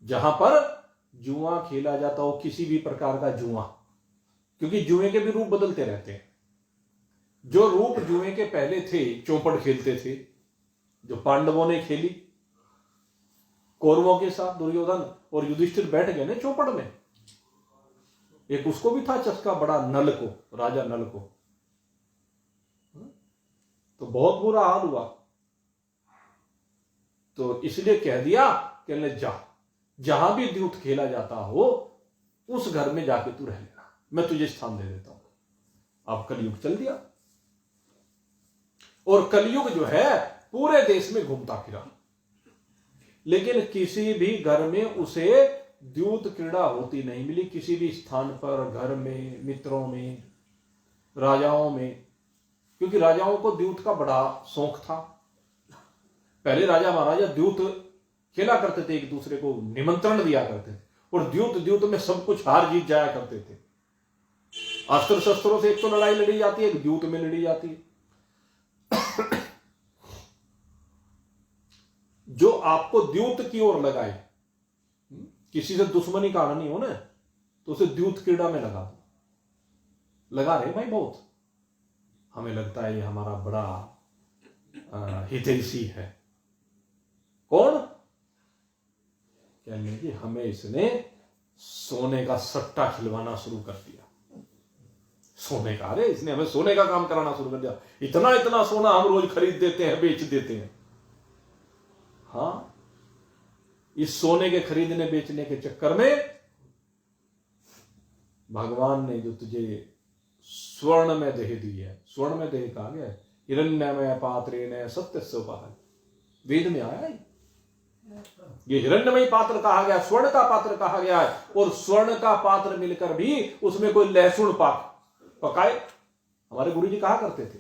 जहां पर जुआ खेला जाता हो, किसी भी प्रकार का जुआ, क्योंकि जुए के भी रूप बदलते रहते हैं। जो रूप जुए के पहले थे, चौपड़ खेलते थे, जो पांडवों ने खेली कौरवों के साथ, दुर्योधन और युधिष्ठिर बैठ गए ना चौपड़ में। एक उसको भी था चस्का बड़ा, नल को, राजा नल को, तो बहुत बुरा हाल हुआ। तो इसलिए कह दिया कि जा, जहां भी द्यूत खेला जाता हो उस घर में जाके तू रह लेना, मैं तुझे स्थान दे देता हूं। अब कलयुग चल दिया, और कलयुग जो है पूरे देश में घूमता फिरा, लेकिन किसी भी घर में उसे द्यूत क्रीड़ा होती नहीं मिली। किसी भी स्थान पर, घर में, मित्रों में, राजाओं में, क्योंकि राजाओं को द्यूत का बड़ा शौक था। पहले राजा महाराजा द्यूत खेला करते थे, एक दूसरे को निमंत्रण दिया करते थे, और द्यूत में सब कुछ हार जीत जाया करते थे। अस्त्र शस्त्रों से एक तो लड़ाई लड़ी जाती है, एक द्यूत में लड़ी जाती है। जो आपको द्यूत की ओर लगाए, किसी से दुश्मनी का नहीं हो ना, तो उसे द्यूत क्रीड़ा में लगा दो। लगा रहे भाई बहुत, हमें लगता है ये हमारा बड़ा हितैषी है। कौन? कहने की हमें इसने सोने का सट्टा खिलवाना शुरू कर दिया। सोने का, अरे इसने हमें सोने का काम कराना शुरू कर दिया। इतना इतना सोना हम रोज खरीद देते हैं, बेच देते हैं। हाँ, इस सोने के खरीदने बेचने के चक्कर में भगवान ने जो तुझे स्वर्ण में देह दी है, स्वर्ण में देह कहा गया है, हिरण्यमय पात्रेण सत्यस्य उपहार, वेद में आया है। ये हिरण्यमय पात्र कहा गया, स्वर्ण का पात्र कहा गया है। और स्वर्ण का पात्र मिलकर भी उसमें कोई लहसुन पाक पकाए, हमारे गुरु जी कहा करते थे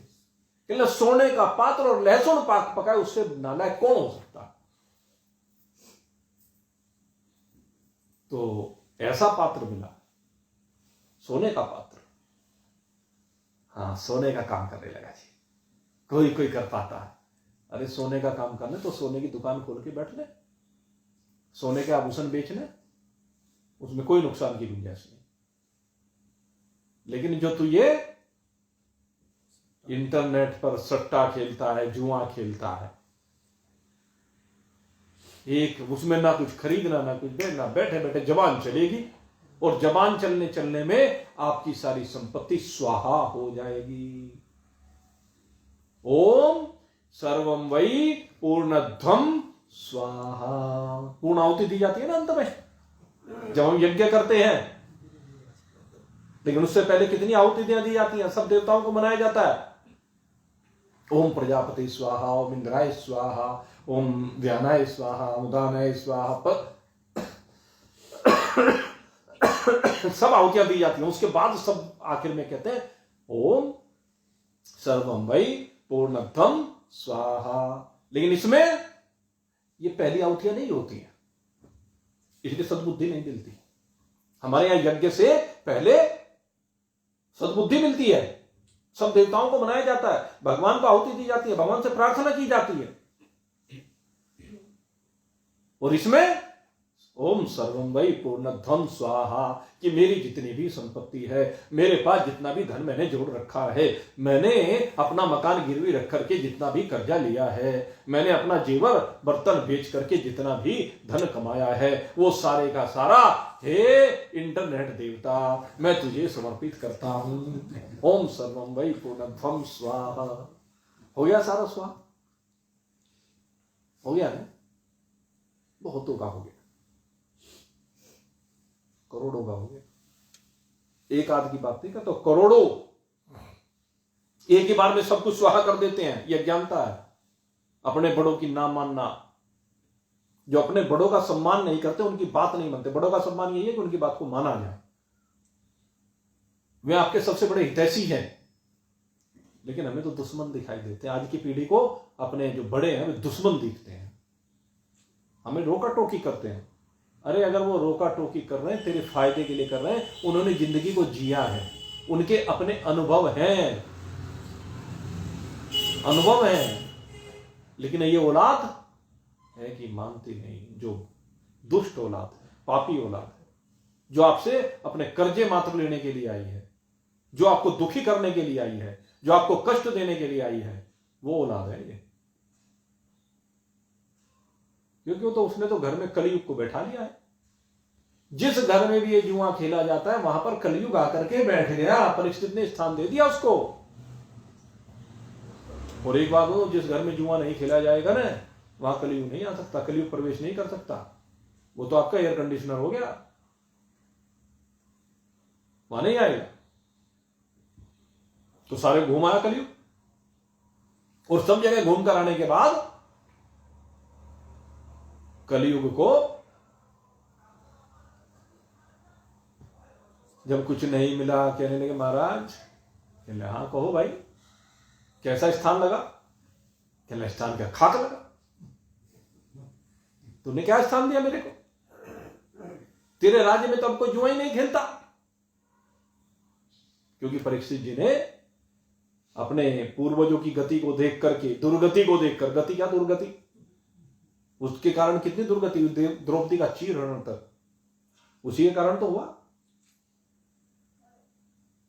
कि सोने का पात्र और लहसुन पाक पकाए, उससे नालायक कौन हो सकता है? तो ऐसा पात्र मिला, सोने का पात्र। हाँ, सोने का काम करने लगा जी, कोई कर पाता है। अरे सोने का काम करने तो सोने की दुकान खोल के बैठ ले, सोने के आभूषण बेचने, उसमें कोई नुकसान की गुंजाइश नहीं। लेकिन जो तू ये इंटरनेट पर सट्टा खेलता है, जुआ खेलता है, एक उसमें ना कुछ खरीदना ना कुछ बेचना, बैठे बैठे जबान चलेगी, और जबान चलने चलने में आपकी सारी संपत्ति स्वाहा हो जाएगी। ओम सर्वम वै पूर्णध्वम स्वाहा। पूर्ण आहुति दी जाती है ना अंत में, जब हम यज्ञ करते हैं। लेकिन उससे पहले कितनी आहुतियां दी जाती हैं? सब देवताओं को मनाया जाता है। ओम प्रजापति स्वाहा, ओम इंद्राय स्वाहा, ओम व्यानाय स्वाहा, उदानाय स्वाहा, सब आहुतियां दी जाती हैं। उसके बाद सब आखिर में कहते हैं ओम सर्वम वै पूर्णध्वम स्वाहा। लेकिन इसमें ये पहली आहुतियां नहीं होती हैं, इसलिए सद्बुद्धि नहीं मिलती। हमारे यहां यज्ञ से पहले सद्बुद्धि मिलती है, सब देवताओं को मनाया जाता है, भगवान को आहुति दी जाती है, भगवान से प्रार्थना की जाती है। और इसमें ओम सर्वम वै पूर्णध्वम स्वाहा, कि मेरी जितनी भी संपत्ति है, मेरे पास जितना भी धन मैंने जोड़ रखा है, मैंने अपना मकान गिरवी रख करके जितना भी कर्जा लिया है, मैंने अपना जेवर बर्तन बेच करके जितना भी धन कमाया है, वो सारे का सारा हे इंटरनेट देवता मैं तुझे समर्पित करता हूं। ओम सर्वम वै पूर्णध्वम स्वाहा। हो गया सारा स्वाहा? हो गया ना? बहुतों का हो गया, करोड़ों का हो गया। एक आध की बात नहीं करता, तो करोड़ों एक ही बार में सब कुछ स्वाहा कर देते हैं। यह अज्ञानता है, अपने बड़ों की ना मानना। जो अपने बड़ों का सम्मान नहीं करते, उनकी बात नहीं मानते। बड़ों का सम्मान यही है कि उनकी बात को माना जाए, वे आपके सबसे बड़े हितैषी हैं। लेकिन हमें तो दुश्मन दिखाई देते हैं। आज की पीढ़ी को अपने जो बड़े हैं वे दुश्मन दिखते हैं, हमें रोका टोकी करते हैं। अरे अगर वो रोका टोकी कर रहे हैं तेरे फायदे के लिए कर रहे हैं, उन्होंने जिंदगी को जिया है, उनके अपने अनुभव हैं, अनुभव हैं। लेकिन ये औलाद है कि मानती नहीं, जो दुष्ट औलाद, पापी औलाद है, जो आपसे अपने कर्जे मात्र लेने के लिए आई है, जो आपको दुखी करने के लिए आई है, जो आपको कष्ट देने के लिए आई है, वो औलाद है ये। क्योंकि वो तो उसने तो घर में कलयुग को बैठा लिया है। जिस घर में भी ये जुआ खेला जाता है वहां पर कलयुग आकर के बैठ गया, परीक्षित ने स्थान दे दिया उसको। और एक बात हो, जिस घर में जुआ नहीं खेला जाएगा ना, वहां कलयुग नहीं आ सकता, कलयुग प्रवेश नहीं कर सकता। वो तो आपका एयर कंडीशनर हो गया, वहां नहीं आएगा। तो सारे घूम आया कलयुग, और सब जगह घूम कर आने के बाद कलयुग को जब कुछ नहीं मिला, कहने लगे महाराज, कहले हाँ कहो भाई, कैसा स्थान लगा? कहले स्थान क्या, खाक लगा। तूने क्या स्थान दिया मेरे को? तेरे राज्य में तो अब कोई जुआ ही नहीं खेलता। क्योंकि परीक्षित जी ने अपने पूर्वजों की गति को देख करके, दुर्गति को देखकर, गति क्या दुर्गति, उसके कारण कितनी दुर्गति हुई, द्रौपदी का चीरहरण तक उसी के कारण तो हुआ।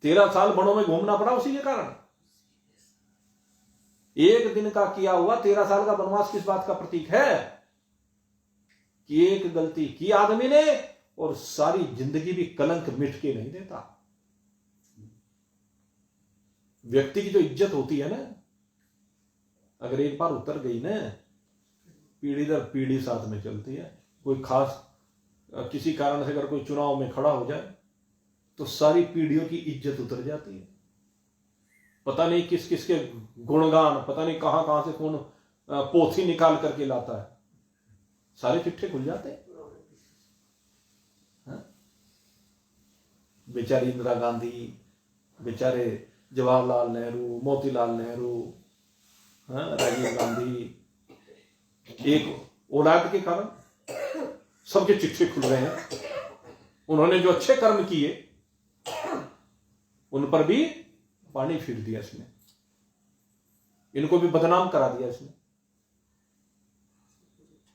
13 साल वनों में घूमना पड़ा उसी के कारण। एक दिन का किया हुआ 13 साल का वनवास किस बात का प्रतीक है? कि एक गलती की आदमी ने और सारी जिंदगी भी कलंक मिट के नहीं देता। व्यक्ति की जो इज्जत होती है ना, अगर एक बार उतर गई ना, पीढ़ी दर पीढ़ी साथ में चलती है। कोई खास किसी कारण से अगर कोई चुनाव में खड़ा हो जाए तो सारी पीढ़ियों की इज्जत उतर जाती है। पता नहीं किस किस के गुणगान, पता नहीं कहां कहां से कौन पोथी निकाल करके लाता है, सारे चिट्ठे खुल जाते हैं। बेचारी इंदिरा गांधी, बेचारे जवाहरलाल नेहरू, मोतीलाल नेहरू, राजीव गांधी, एक औलाद के कारण सबके चिट्ठे खुल रहे हैं। उन्होंने जो अच्छे कर्म किए उन पर भी पानी फिर दिया इसने, इनको भी बदनाम करा दिया इसने।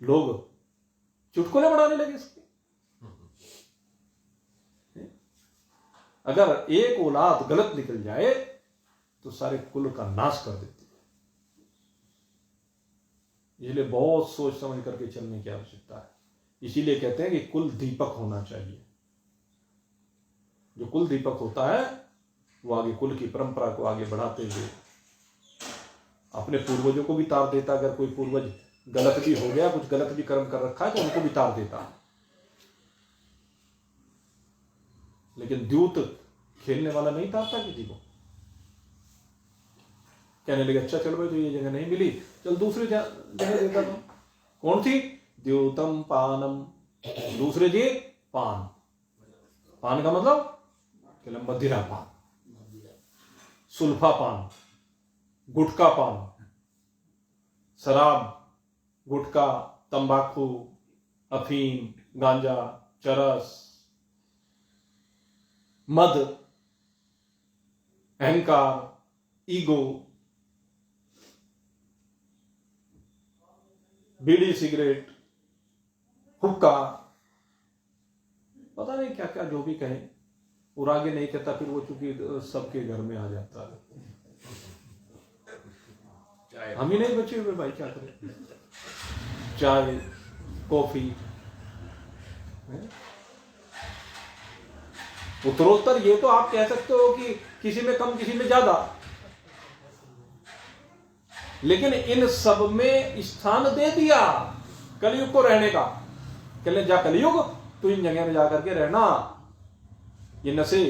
लोग चुटकुले बनाने लगे इसके। अगर एक औलाद गलत निकल जाए तो सारे कुल का नाश कर देती है। इसलिए बहुत सोच समझ करके चलने की आवश्यकता है। इसीलिए कहते हैं कि कुल दीपक होना चाहिए। जो कुल दीपक होता है वो आगे कुल की परंपरा को आगे बढ़ाते हुए अपने पूर्वजों को भी तार देता। अगर कोई पूर्वज गलत भी हो गया, कुछ गलत भी कर्म कर रखा है, तो उनको भी तार देता। लेकिन द्यूत खेलने वाला नहीं तारता किसी को। कहने लगे अच्छा चलो भाई, तो ये जगह नहीं मिली, चल दूसरी जगह देता था। कौन थी? द्यूतम पानम। दूसरे जी पान। पान का मतलब मदिरा पान, सुल्फा पान, गुटखा पान, शराब, गुटखा, तंबाकू, अफीम, गांजा, चरस, मद, अहंकार, ईगो, बीड़ी, सिगरेट, हुक्का, पता नहीं क्या क्या जो भी कहें। और आगे नहीं कहता, फिर वो चूंकि सबके घर में आ जाता है। हम ही नहीं बचे हुए भाई, क्या करें। चाय, कॉफी, उत्तरोत्तर ये तो आप कह सकते हो कि किसी में कम किसी में ज्यादा, लेकिन इन सब में स्थान दे दिया कलयुग को रहने का। कहले जा कलयुग, तो इन जगह में जाकर के रहना। ये नशे,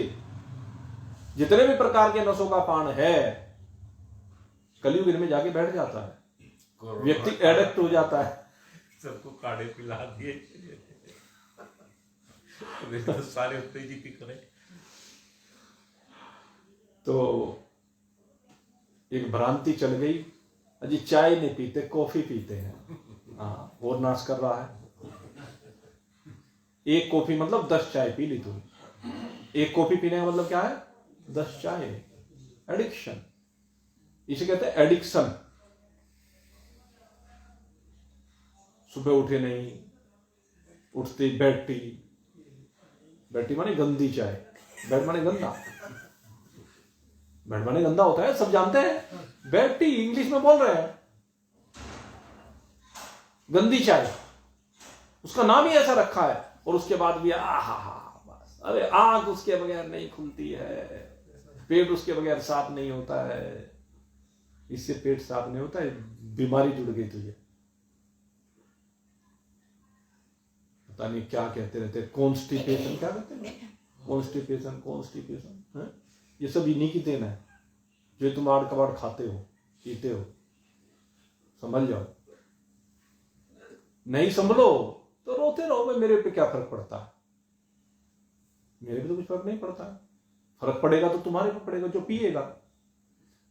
जितने भी प्रकार के नशों का पान है, कलयुग इनमें जाके बैठ जाता है। व्यक्ति एडिक्ट हो जाता है। सबको काढ़े पिला दिए तो सारे उत्तेजित करे। तो एक भ्रांति चल गई, अजी चाय नहीं पीते, कॉफी पीते हैं। हाँ, और नाश कर रहा है। एक कॉफी मतलब 10 चाय पी ली तूने। एक कॉफी पीने का मतलब क्या है? 10 चाय। एडिक्शन, इसे कहते हैं एडिक्शन। सुबह उठे नहीं, उठते बेड टी, बेड टी माने गंदी चाय, बेड माने गंदा, बेड माने गंदा होता है, सब जानते हैं, बेड टी इंग्लिश में बोल रहे हैं, गंदी चाय, उसका नाम ही ऐसा रखा है। और उसके बाद भी बस, अरे आंख उसके बगैर नहीं खुलती है, पेट उसके बगैर साफ नहीं होता है, इससे पेट साफ नहीं होता है, बीमारी जुड़ गई तुझे, पता नहीं क्या कहते रहते, कॉन्स्टिपेशन, क्या कहते हैं, कॉन्स्टिपेशन, ये सब इन्हीं की देन है जो तुम आड़ कबाड़ खाते हो पीते हो, समझ जाओ। नहीं संभलो तो रोते रहो, भाई मेरे पे क्या फर्क पड़ता है, मेरे पे तो कुछ फर्क नहीं पड़ता है, फर्क पड़ेगा तो तुम्हारे पे पड़ेगा,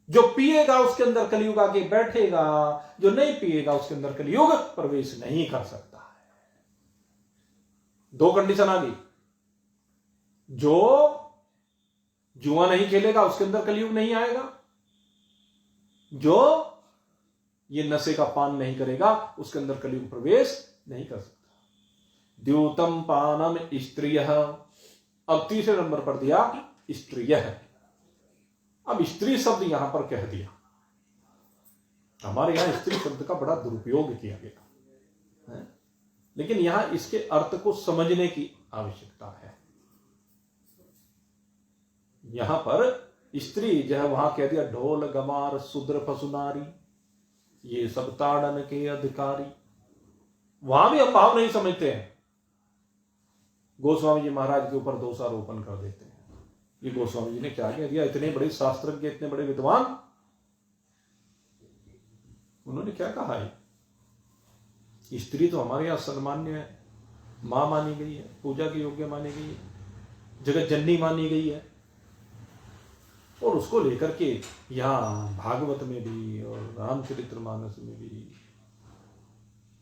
जो पिएगा उसके अंदर कलयुग आके बैठेगा, जो नहीं पिएगा उसके अंदर कलयुग प्रवेश नहीं कर सकता है। दो कंडीशन आ गई, जो जुआ नहीं खेलेगा उसके अंदर कलयुग नहीं आएगा, जो ये नशे का पान नहीं करेगा उसके अंदर कलयुग प्रवेश नहीं कर सकता। द्यूतम पानम स्त्रिय, अब तीसरे नंबर पर दिया स्त्रिय। अब स्त्री शब्द यहां पर कह दिया, हमारे यहां स्त्री शब्द का बड़ा दुरुपयोग किया गया है, लेकिन यहां इसके अर्थ को समझने की आवश्यकता है। यहां पर स्त्री जो है वहां कह दिया ढोल गमार शूद्र पशुनारी, ये सब ताड़न के अधिकारी, वहां भी हम भाव नहीं समझते हैं। गोस्वामी जी महाराज के ऊपर दोषारोपण कर देते हैं, ये गोस्वामी जी ने क्या कह दिया, इतने बड़े शास्त्रज्ञ, इतने बड़े विद्वान, उन्होंने क्या कहा है, स्त्री तो हमारे यहां सन्मान्य है, मां मानी गई है, पूजा के योग्य मानी गई है, जगत जननी मानी गई है, और उसको लेकर के यहां भागवत में भी और रामचरितमानस में भी,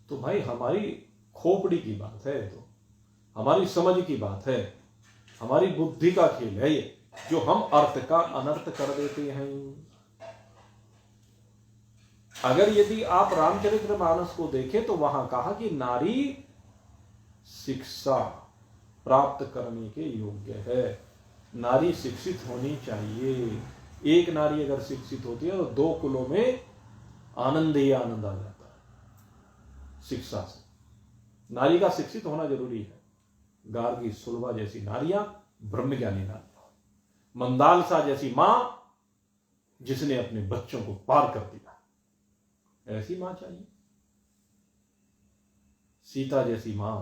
तो भाई हमारी खोपड़ी की बात है, तो हमारी समझ की बात है, हमारी बुद्धि का खेल है ये, जो हम अर्थ का अनर्थ कर देते हैं। अगर यदि आप रामचरितमानस को देखें तो वहां कहा कि नारी शिक्षा प्राप्त करने के योग्य है, नारी शिक्षित होनी चाहिए। एक नारी अगर शिक्षित होती है तो दो कुलों में आनंद ही आनंद आ जाता है शिक्षा से। नारी का शिक्षित होना जरूरी है। गार्गी सुलभा जैसी नारियां ब्रह्मज्ञानी नारियां, मंदालसा जैसी मां जिसने अपने बच्चों को पार कर दिया, ऐसी मां चाहिए। सीता जैसी मां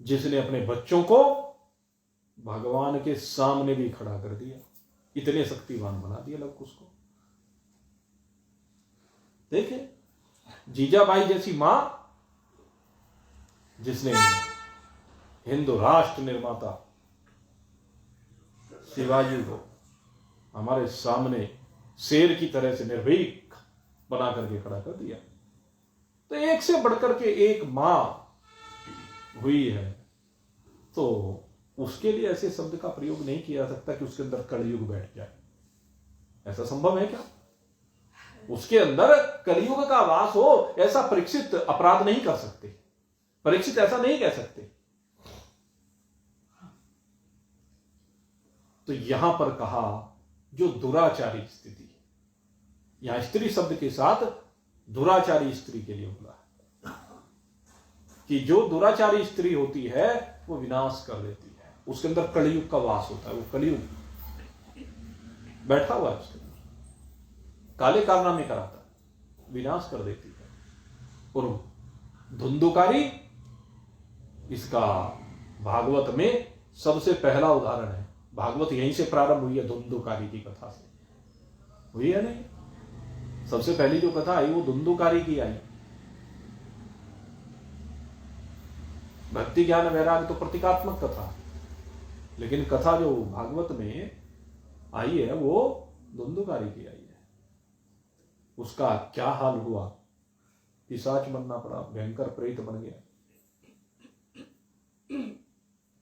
जिसने अपने बच्चों को भगवान के सामने भी खड़ा कर दिया, इतने शक्तिवान बना दिया लव कुश को। देखे जीजाबाई जैसी मां जिसने हिंदू राष्ट्र निर्माता शिवाजी को हमारे सामने शेर की तरह से निर्भीक बना करके खड़ा कर दिया। तो एक से बढ़कर के एक मां हुई है, तो उसके लिए ऐसे शब्द का प्रयोग नहीं किया जा सकता कि उसके अंदर कलयुग बैठ जाए। ऐसा संभव है क्या? उसके अंदर कलयुग का वास हो, ऐसा परीक्षित अपराध नहीं कर सकते, परीक्षित ऐसा नहीं कह सकते। तो यहां पर कहा जो दुराचारी स्थिति, यहां स्त्री शब्द के साथ दुराचारी स्त्री के लिए बोला है कि जो दुराचारी स्त्री होती है वो विनाश कर देती है, उसके अंदर कलयुग का वास होता है, वो कलयुग बैठा हुआ है उसके अंदर, काले कारनामे कराता है, विनाश कर देती है। और धुंधुकारी इसका भागवत में सबसे पहला उदाहरण है। भागवत यहीं से प्रारंभ हुई है, धुंधुकारी की कथा से हुई है नहीं? सबसे पहली जो कथा आई वो धुंधुकारी की आई। भक्ति ज्ञान वैराग तो प्रतीकात्मक कथा, लेकिन कथा जो भागवत में आई है वो धुंधुकारी की आई है। उसका क्या हाल हुआ, पिशाच बनना पड़ा, भयंकर प्रेत बन गया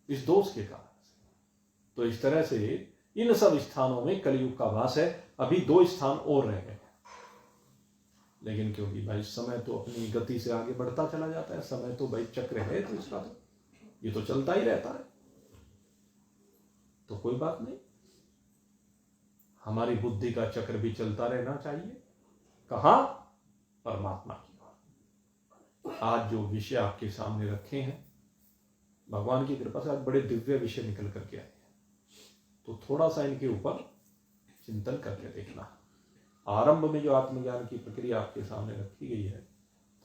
इस दोष के कारण से। तो इस तरह से इन सब स्थानों में कलयुग का वास है। अभी 2 स्थान और रह गए, लेकिन क्योंकि भाई समय तो अपनी गति से आगे बढ़ता चला जाता है, समय तो भाई चक्र है, तो इसका तो ये तो चलता ही रहता है, तो कोई बात नहीं, हमारी बुद्धि का चक्र भी चलता रहना चाहिए। कहाँ? परमात्मा की ओर। आज जो विषय आपके सामने रखे हैं, भगवान की कृपा से आज बड़े दिव्य विषय निकल करके आए हैं, तो थोड़ा सा इनके ऊपर चिंतन करके देखना। आरंभ में जो आत्मज्ञान की प्रक्रिया आपके सामने रखी गई है,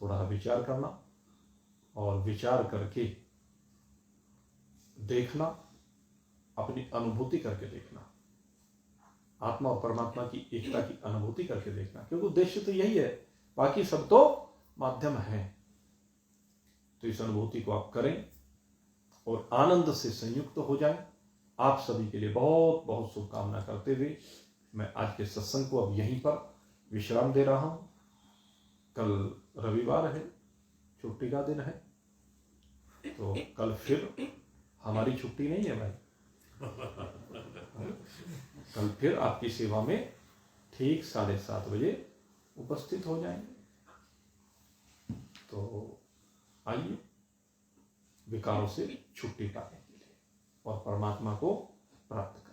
थोड़ा विचार करना और विचार करके देखना, अपनी अनुभूति करके देखना, आत्मा और परमात्मा की एकता की अनुभूति करके देखना, क्योंकि उद्देश्य तो यही है, बाकी सब तो माध्यम है। तो इस अनुभूति को आप करें और आनंद से संयुक्त हो जाएं। आप सभी के लिए बहुत बहुत शुभकामना करते हुए मैं आज के सत्संग को अब यहीं पर विश्राम दे रहा हूं। कल रविवार है, छुट्टी का दिन है, तो कल फिर हमारी छुट्टी नहीं है भाई, कल फिर आपकी सेवा में ठीक 7:30 बजे उपस्थित हो जाएंगे। तो आइए विकारों से छुट्टी पाने के लिए और परमात्मा को प्राप्त करने।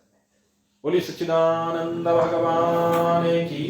बोलिए सच्चिदानंद भगवान की